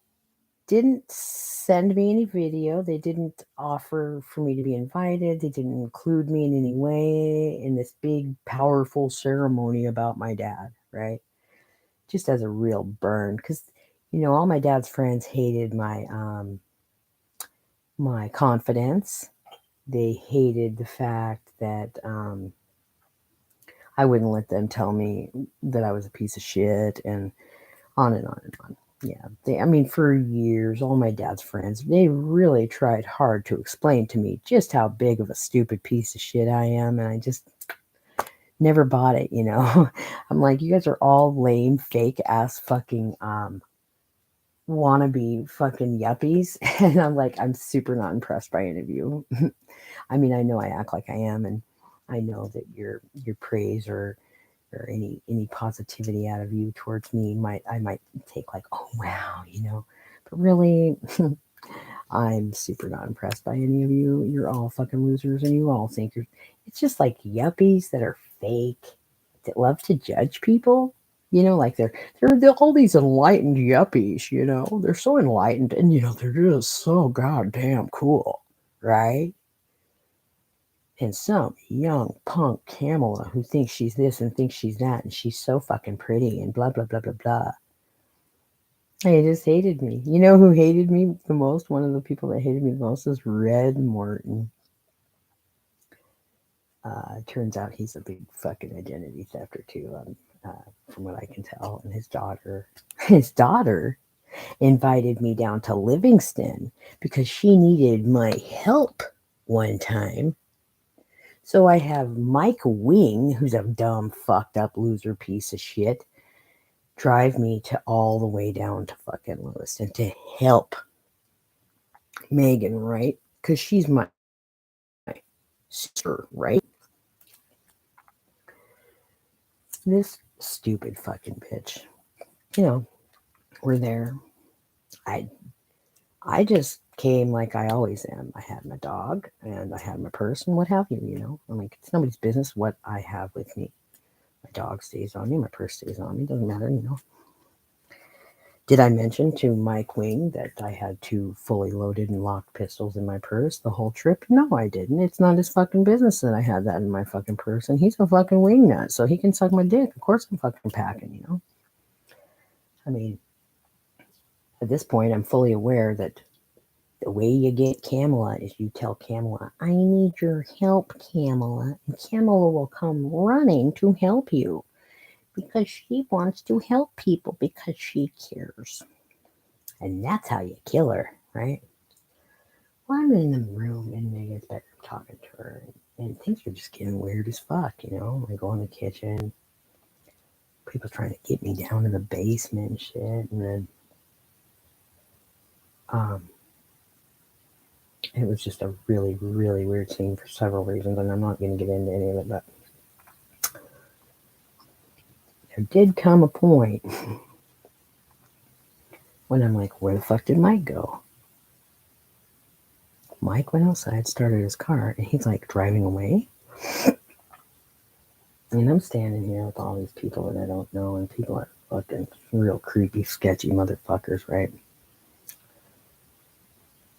didn't send me any video. They didn't offer for me to be invited. They didn't include me in any way in this big, powerful ceremony about my dad, right? Just as a real burn. Because, all my dad's friends hated my confidence. They hated the fact that I wouldn't let them tell me that I was a piece of shit, and on and on and on. Yeah, for years, all my dad's friends, they really tried hard to explain to me just how big of a stupid piece of shit I am, and I just never bought it, I'm like, you guys are all lame, fake ass fucking wannabe fucking yuppies, and I'm like, I'm super not impressed by any of you. I know I act like I am, and I know that your praise or any positivity out of you towards me I might take like, oh wow, but really, I'm super not impressed by any of you. You're all fucking losers, and you all think it's just like yuppies that are fake, that love to judge people. Like they're all these enlightened yuppies. They're so enlightened, and they're just so goddamn cool, right? And some young punk Kamala who thinks she's this and thinks she's that, and she's so fucking pretty and blah blah blah blah blah. They just hated me. You know who hated me the most? One of the people that hated me the most is Red Morton. Turns out he's a big fucking identity thefter too, from what I can tell. And his daughter, invited me down to Livingston because she needed my help one time. So I have Mike Wing, who's a dumb, fucked up loser piece of shit, drive me to all the way down to fucking Lewiston to help Megan, right? Because she's my sister, right? This stupid fucking bitch. You know, we're there. I I just came like I always am. I had my dog and I had my purse and what have you, you know. I'm like, it's nobody's business what I have with me. My dog stays on me, my purse stays on me, doesn't matter, you know. Did I mention to Mike Wing that I had 2 fully loaded and locked pistols in my purse the whole trip? No, I didn't. It's not his fucking business that I had that in my fucking purse, and he's a fucking wing nut, so he can suck my dick. Of course I'm fucking packing, you know. I mean, at this point, I'm fully aware that the way you get Kamala is you tell Kamala, I need your help, Kamala, and Kamala will come running to help you because she wants to help people because she cares. And that's how you kill her, right? Well, I'm in the room in Megan's bedroom talking to her, and things are just getting weird as fuck, you know? I go in the kitchen, people trying to get me down to the basement and shit, and then it was just a really, really weird scene for several reasons, and I'm not going to get into any of it, but there did come a point when I'm like, where the fuck did Mike go? Mike went outside, started his car, and he's like driving away. And I'm standing here with all these people that I don't know, and people are fucking real creepy, sketchy motherfuckers, right?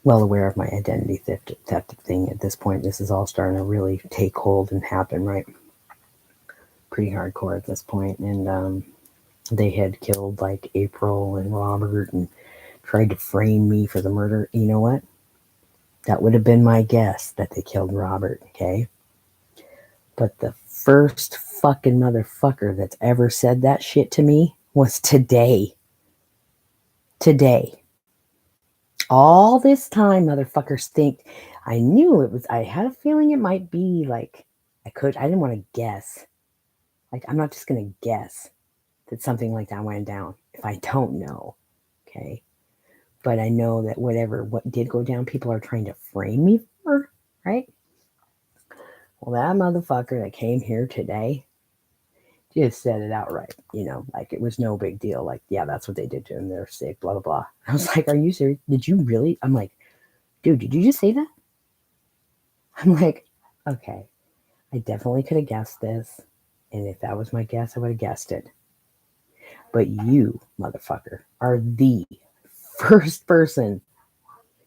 Well aware of my identity theft thing at this point. This is all starting to really take hold and happen, right? Pretty hardcore at this point. And they had killed like April and Robert and tried to frame me for the murder. You know what? That would have been my guess that they killed Robert, okay? But the first fucking motherfucker that's ever said that shit to me was today. Today. All this time, motherfuckers think I knew it was, I had a feeling it might be like, I didn't want to guess. Like, I'm not just going to guess that something like that went down if I don't know, okay? But I know that what did go down, people are trying to frame me for, right? Well, that motherfucker that came here today just said it outright, you know, like it was no big deal. Like, yeah, that's what they did to him. They're sick, blah, blah, blah. I was like, are you serious? Did you really? I'm like, dude, did you just say that? I'm like, okay, I definitely could have guessed this. And if that was my guess, I would have guessed it. But you, motherfucker, are the first person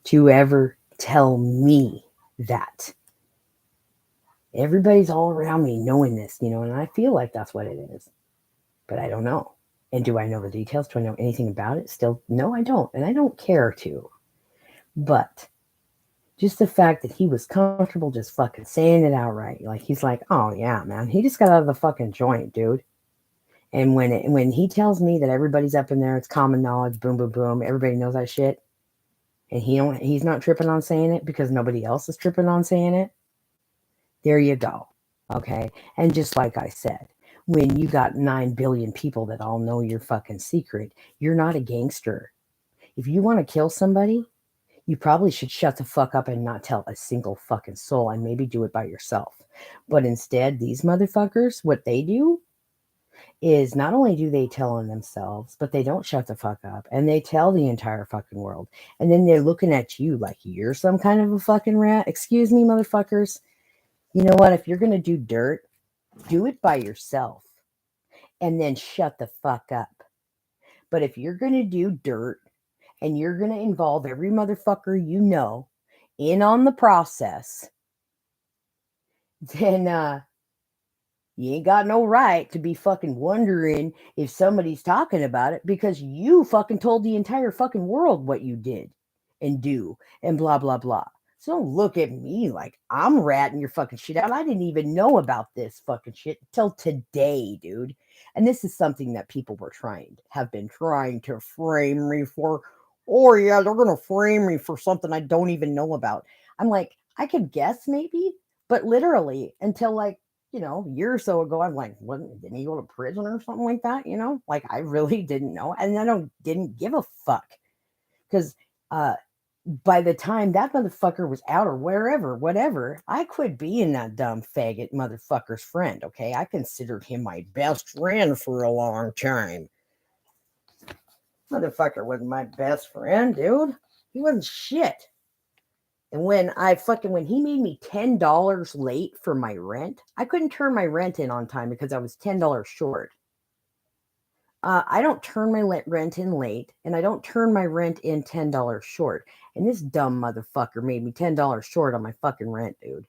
to ever tell me that. Everybody's all around me knowing this, you know, and I feel like that's what it is. But I don't know. And do I know the details? Do I know anything about it? Still, no, I don't. And I don't care to. But just the fact that he was comfortable just fucking saying it outright. Like, he's like, oh, yeah, man. He just got out of the fucking joint, dude. And when he tells me that everybody's up in there, it's common knowledge, boom, boom, boom, everybody knows that shit. And he's not tripping on saying it because nobody else is tripping on saying it. There you go. Okay. And just like I said, when you got 9 billion people that all know your fucking secret, you're not a gangster. If you want to kill somebody, you probably should shut the fuck up and not tell a single fucking soul and maybe do it by yourself. But instead, these motherfuckers, what they do is not only do they tell on themselves, but they don't shut the fuck up and they tell the entire fucking world. And then they're looking at you like you're some kind of a fucking rat. Excuse me, motherfuckers. You know what? If you're going to do dirt, do it by yourself and then shut the fuck up. But if you're going to do dirt and you're going to involve every motherfucker you know in on the process, then you ain't got no right to be fucking wondering if somebody's talking about it because you fucking told the entire fucking world what you did and do and blah, blah, blah. So don't look at me like I'm ratting your fucking shit out. I didn't even know about this fucking shit till today, dude. And this is something that people have been trying to frame me for. Oh yeah, they're gonna frame me for something I don't even know about. I'm like, I could guess maybe, but literally until like, a year or so ago, I'm like, what, didn't he go to prison or something like that? Like I really didn't know. And I didn't give a fuck. Because uh by the time that motherfucker was out or wherever, whatever, I quit being that dumb faggot motherfucker's friend, okay? I considered him my best friend for a long time. Motherfucker wasn't my best friend, dude. He wasn't shit. And when he made me $10 late for my rent, I couldn't turn my rent in on time because I was $10 short. I don't turn my rent in late, and I don't turn my rent in $10 short. And this dumb motherfucker made me $10 short on my fucking rent, dude.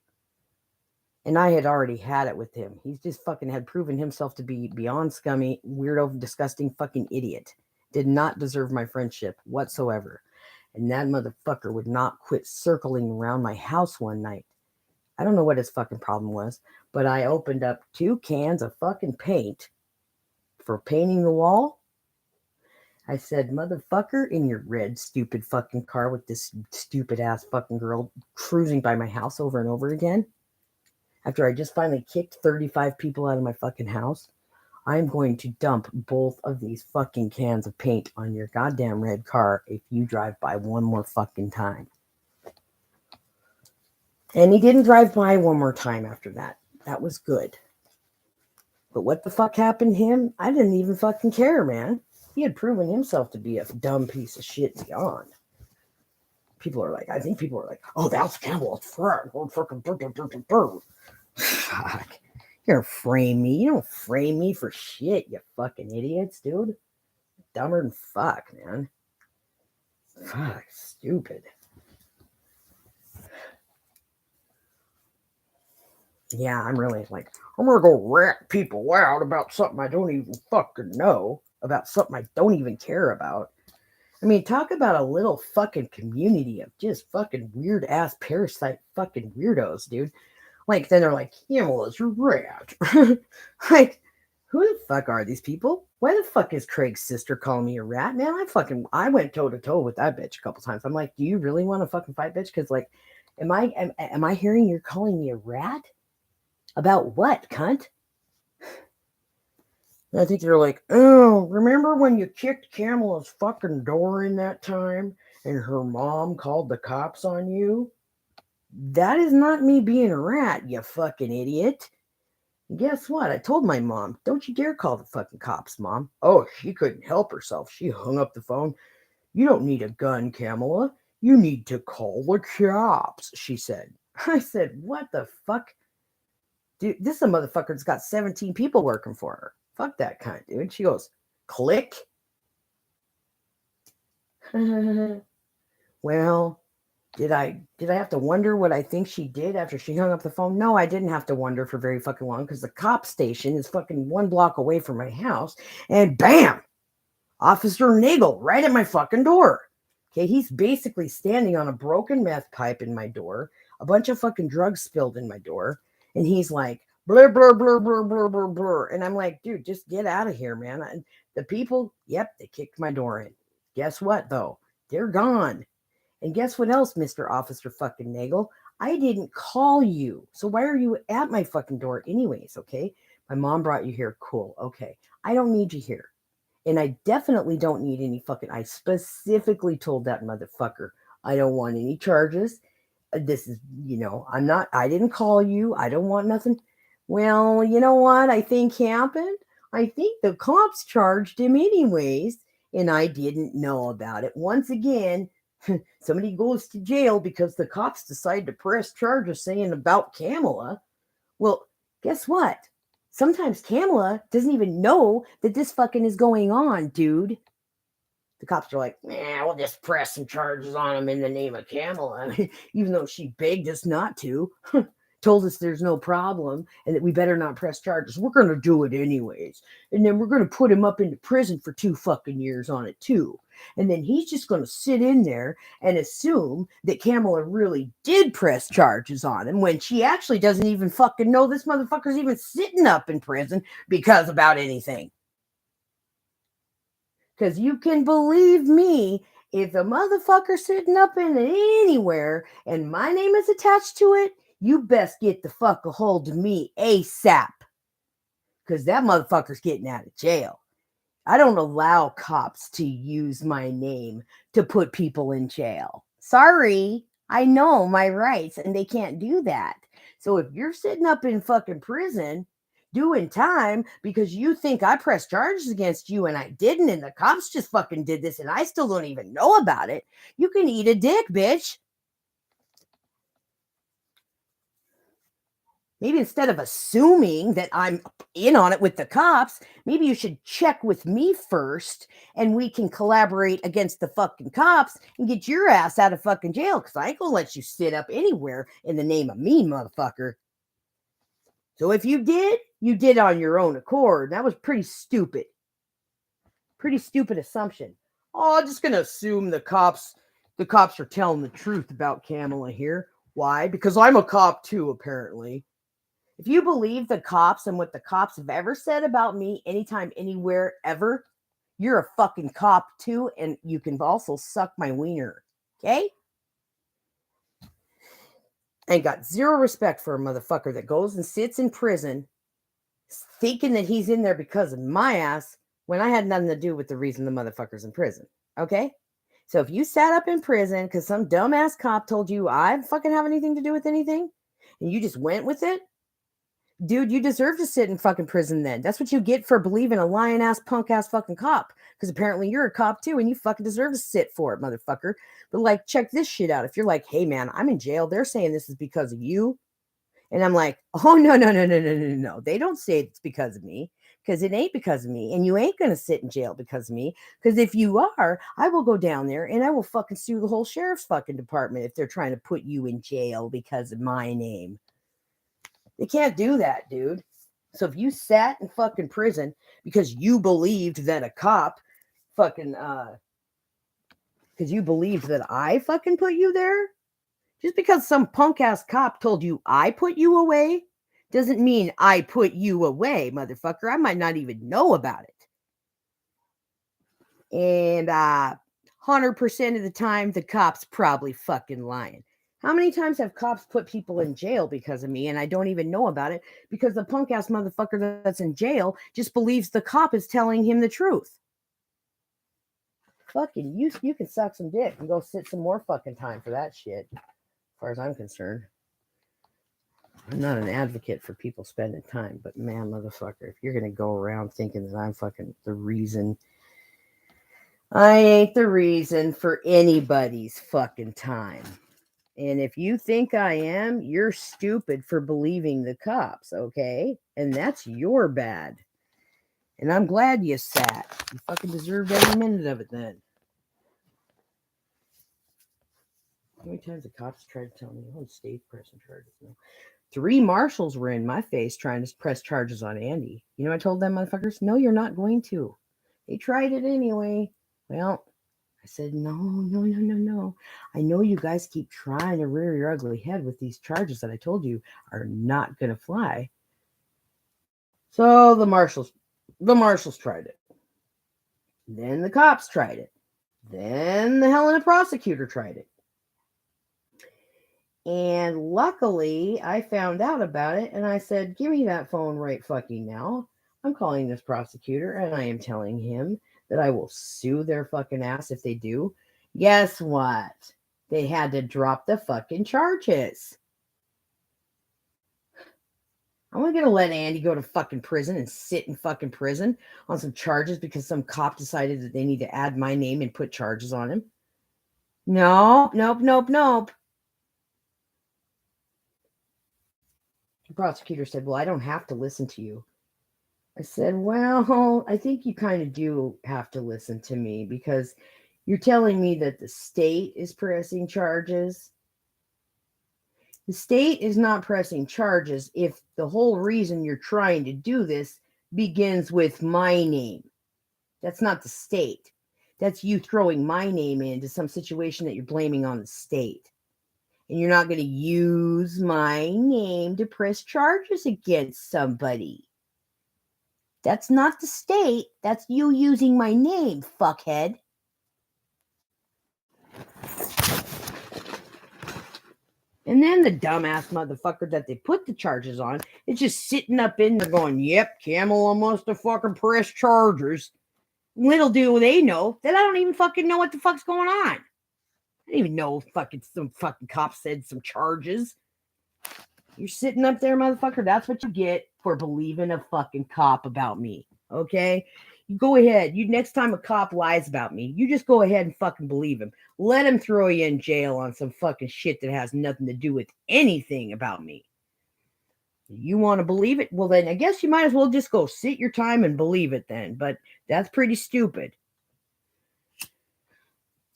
And I had already had it with him. He's just fucking had proven himself to be beyond scummy, weirdo, disgusting fucking idiot. Did not deserve my friendship whatsoever. And that motherfucker would not quit circling around my house one night. I don't know what his fucking problem was, but I opened up 2 cans of fucking paint for painting the wall. I said, motherfucker, in your red, stupid fucking car with this stupid ass fucking girl cruising by my house over and over again. After I just finally kicked 35 people out of my fucking house, I'm going to dump both of these fucking cans of paint on your goddamn red car if you drive by one more fucking time. And he didn't drive by one more time after that. That was good. But what the fuck happened to him? I didn't even fucking care, man. He had proven himself to be a dumb piece of shit beyond. I think people are like, oh, that's Campbell's friend. Fuck. You're gonna frame me. You don't frame me for shit, you fucking idiots, dude. Dumber than fuck, man. Fuck, stupid. Yeah, I'm really like, I'm gonna go rat people out about something I don't even fucking know, about something I don't even care about. I mean, talk about a little fucking community of just fucking weird ass parasite fucking weirdos, dude. Like, then they're like, it's a rat. Like, who the fuck are these people? Why the fuck is Craig's sister calling me a rat? Man, I went toe to toe with that bitch a couple times. I'm like, do you really want to fucking fight, bitch? Because like, am I hearing you're calling me a rat? About what, cunt? I think they're like, oh, remember when you kicked Kamala's fucking door in that time and her mom called the cops on you? That is not me being a rat, you fucking idiot. And guess what? I told my mom, don't you dare call the fucking cops, Mom. Oh, she couldn't help herself. She hung up the phone. You don't need a gun, Kamala. You need to call the cops, she said. I said, what the fuck? Dude, this is a motherfucker that's got 17 people working for her. Fuck that cunt, dude. She goes, click. Well, did I have to wonder what I think she did after she hung up the phone? No, I didn't have to wonder for very fucking long because the cop station is fucking 1 block away from my house. And bam! Officer Nagel right at my fucking door. Okay, he's basically standing on a broken meth pipe in my door, a bunch of fucking drugs spilled in my door, and he's like, blur, blur, blur, blur, blur, blur, blur. And I'm like, dude, just get out of here, man. And the people, yep, they kicked my door in. Guess what, though? They're gone. And guess what else, Mr. Officer fucking Nagel? I didn't call you. So why are you at my fucking door anyways, okay? My mom brought you here. Cool. Okay. I don't need you here. And I definitely don't need any fucking, I specifically told that motherfucker, I don't want any charges. This is, I didn't call you. I don't want nothing. Well, you know what I think happened? I think the cops charged him anyways, and I didn't know about it. Once again, somebody goes to jail because the cops decide to press charges saying about Kamala. Well, guess what? Sometimes Kamala doesn't even know that this fucking is going on, dude. The cops are like, we'll just press some charges on him in the name of Kamala, even though she begged us not to, told us there's no problem and that we better not press charges. We're going to do it anyways. And then we're going to put him up into prison for 2 fucking years on it too. And then he's just going to sit in there and assume that Kamala really did press charges on him when she actually doesn't even fucking know this motherfucker's even sitting up in prison because about anything. Because you can believe me, if a motherfucker sitting up in anywhere and my name is attached to it, you best get the fuck a hold of me ASAP. Because that motherfucker's getting out of jail. I don't allow cops to use my name to put people in jail. Sorry, I know my rights and they can't do that. So if you're sitting up in fucking prison doing time because you think I pressed charges against you and I didn't, and the cops just fucking did this and I still don't even know about it, you can eat a dick, bitch. Maybe instead of assuming that I'm in on it with the cops, maybe you should check with me first and we can collaborate against the fucking cops and get your ass out of fucking jail, because I ain't gonna let you sit up anywhere in the name of me, motherfucker. So if you did on your own accord. That was pretty stupid. Pretty stupid assumption. Oh, I'm just gonna assume the cops are telling the truth about Kamala here. Why? Because I'm a cop too, apparently. If you believe the cops and what the cops have ever said about me anytime, anywhere, ever, you're a fucking cop too, and you can also suck my wiener. Okay? I ain't got zero respect for a motherfucker that goes and sits in prison thinking that he's in there because of my ass when I had nothing to do with the reason the motherfucker's in prison. Okay? So if you sat up in prison because some dumbass cop told you I fucking have anything to do with anything, and you just went with it, dude, you deserve to sit in fucking prison then. That's what you get for believing a lying ass, punk ass fucking cop. Because apparently you're a cop too, and you fucking deserve to sit for it, motherfucker. But like, check this shit out. If you're like, hey man, I'm in jail, they're saying this is because of you. And I'm like, oh, no. They don't say it's because of me, because it ain't because of me. And you ain't going to sit in jail because of me. Because if you are, I will go down there and I will fucking sue the whole sheriff's fucking department if they're trying to put you in jail because of my name. They can't do that, dude. So if you sat in fucking prison because you believed that a cop fucking, because you believed that I fucking put you there, just because some punk ass cop told you I put you away doesn't mean I put you away, motherfucker. I might not even know about it. And 100% of the time, the cop's probably fucking lying. How many times have cops put people in jail because of me and I don't even know about it because the punk ass motherfucker that's in jail just believes the cop is telling him the truth? Fucking you can suck some dick and go sit some more fucking time for that shit. As far as I'm concerned. I'm not an advocate for people spending time, but man, motherfucker, if you're going to go around thinking that I'm fucking the reason, I ain't the reason for anybody's fucking time. And if you think I am, you're stupid for believing the cops, okay? And that's your bad. And I'm glad you sat. You fucking deserved every minute of it then. How many times the cops tried to tell me, oh, state pressing charges? No. 3 marshals were in my face trying to press charges on Andy. You know, I told them motherfuckers, no, you're not going to. They tried it anyway. Well, I said, no. I know you guys keep trying to rear your ugly head with these charges that I told you are not going to fly. So the marshals tried it. Then the cops tried it. Then the hell of a prosecutor tried it. And luckily, I found out about it, and I said, give me that phone right fucking now. I'm calling this prosecutor, and I am telling him that I will sue their fucking ass if they do. Guess what? They had to drop the fucking charges. I'm not going to let Andy go to fucking prison and sit in fucking prison on some charges because some cop decided that they need to add my name and put charges on him. Nope. The prosecutor said, well, I don't have to listen to you. I said, well, I think you kind of do have to listen to me because you're telling me that the state is pressing charges. The state is not pressing charges if the whole reason you're trying to do this begins with my name. That's not the state. That's you throwing my name into some situation that you're blaming on the state. And you're not going to use my name to press charges against somebody. That's not the state. That's you using my name, fuckhead. And then the dumbass motherfucker that they put the charges on is just sitting up in there going, yep, Kamala must have fucking pressed charges. Little do they know that I don't even fucking know what the fuck's going on. I didn't even know fucking some fucking cop said some charges. You're sitting up there, motherfucker. That's what you get for believing a fucking cop about me. Okay? You go ahead. You next time a cop lies about me, you just go ahead and fucking believe him. Let him throw you in jail on some fucking shit that has nothing to do with anything about me. You want to believe it? Well, then I guess you might as well just go sit your time and believe it then. But that's pretty stupid.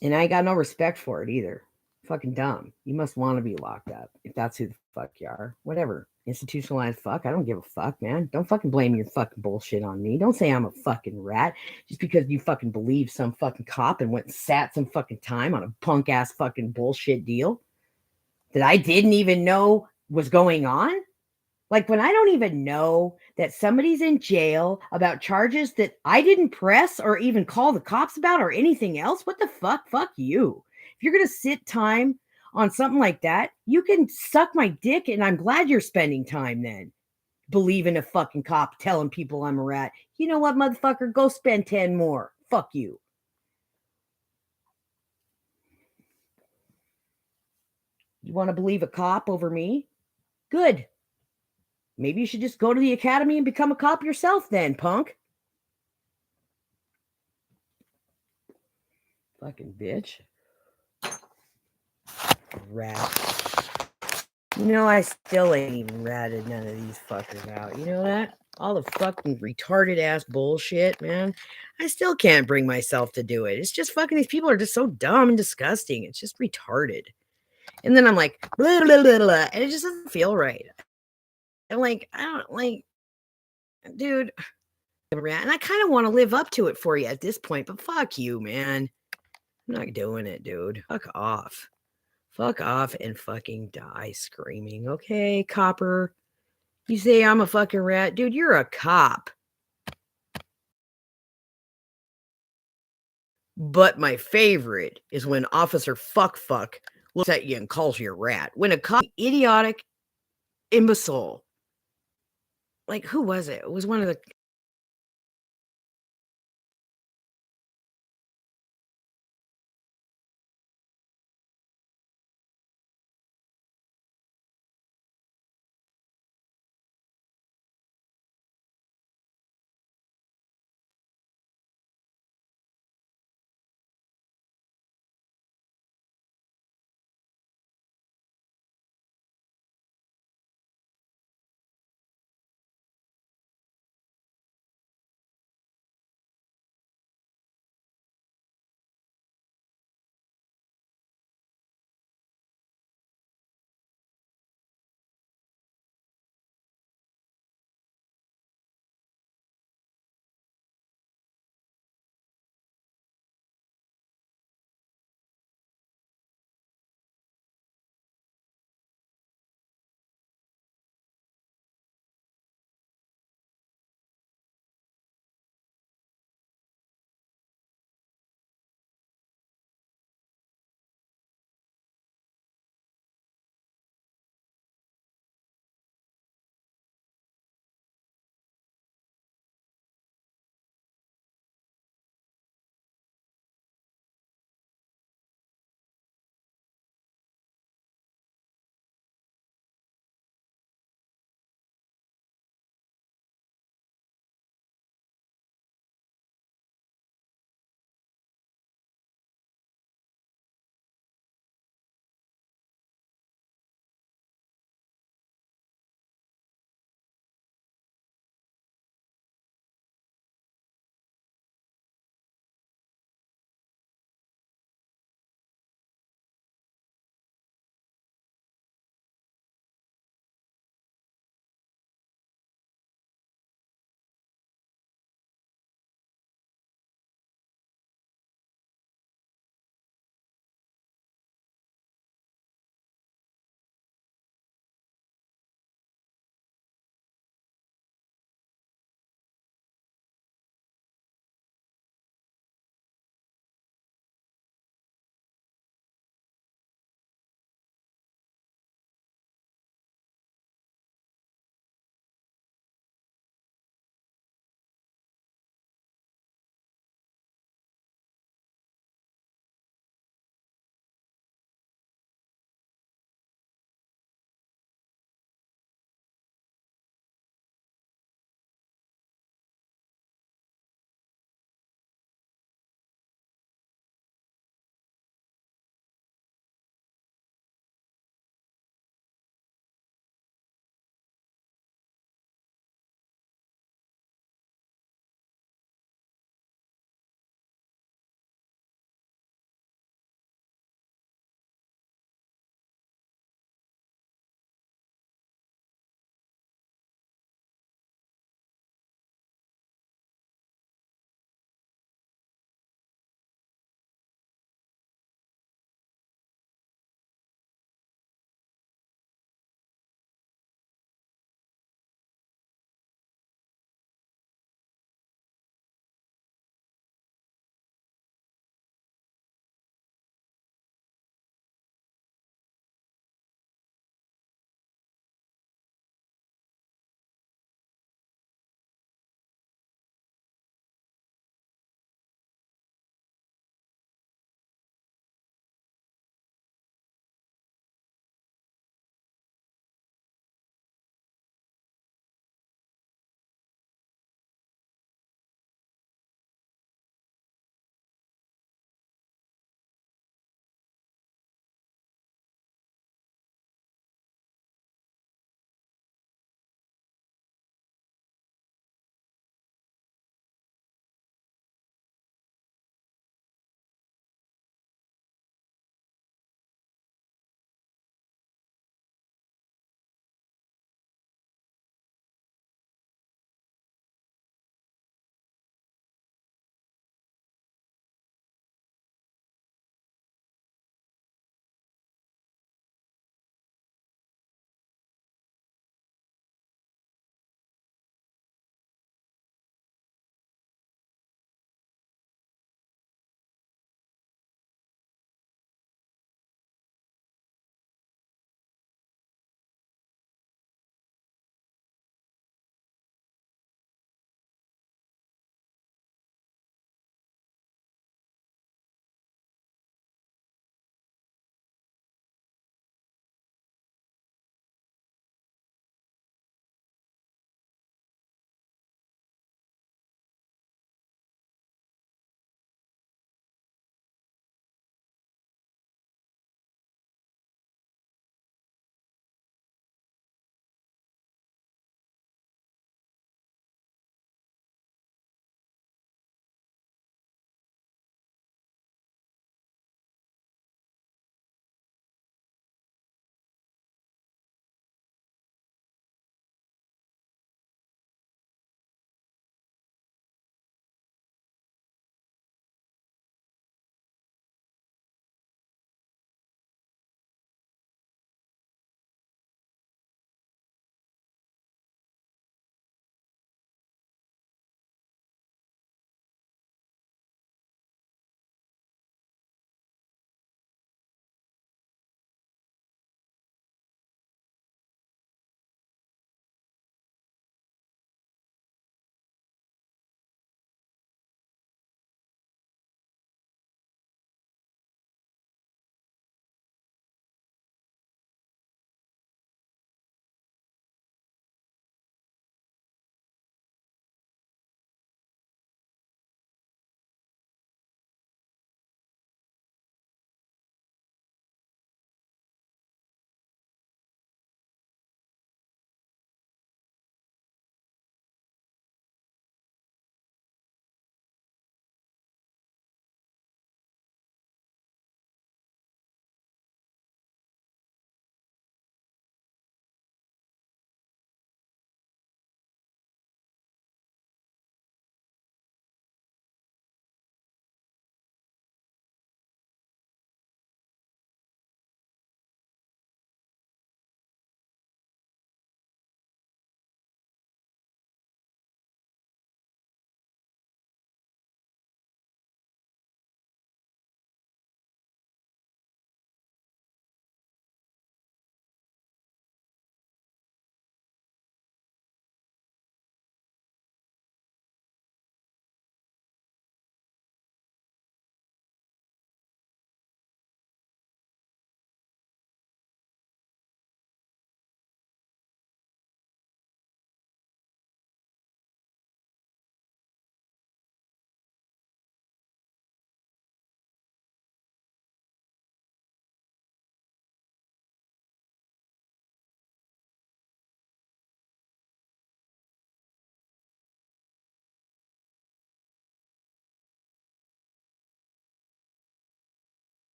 And I got no respect for it either. Fucking dumb. You must want to be locked up if that's who the fuck you are. Whatever. Institutionalized fuck. I don't give a fuck, man. Don't fucking blame your fucking bullshit on me. Don't say I'm a fucking rat just because you fucking believe some fucking cop and went and sat some fucking time on a punk ass fucking bullshit deal that I didn't even know was going on. Like when I don't even know that somebody's in jail about charges that I didn't press or even call the cops about or anything else, what the fuck? Fuck you. If you're going to sit time on something like that, you can suck my dick and I'm glad you're spending time then. Believing a fucking cop telling people I'm a rat. You know what, motherfucker? Go spend 10 more. Fuck you. You want to believe a cop over me? Good. Maybe you should just go to the academy and become a cop yourself then, punk. Fucking bitch. Rat. You know, I still ain't even ratted none of these fuckers out. You know that? All the fucking retarded ass bullshit, man. I still can't bring myself to do it. It's just fucking, these people are just so dumb and disgusting. It's just retarded. And then I'm like, blah, blah, blah, blah, and it just doesn't feel right. And like, I don't like, dude, and I kind of want to live up to it for you at this point, but fuck you, man. I'm not doing it, dude. Fuck off. Fuck off and fucking die screaming. Okay, copper. You say I'm a fucking rat? Dude, you're a cop. But my favorite is when Officer Fuck looks at you and calls you a rat. When a cop, idiotic imbecile. Like, who was it? It was one of the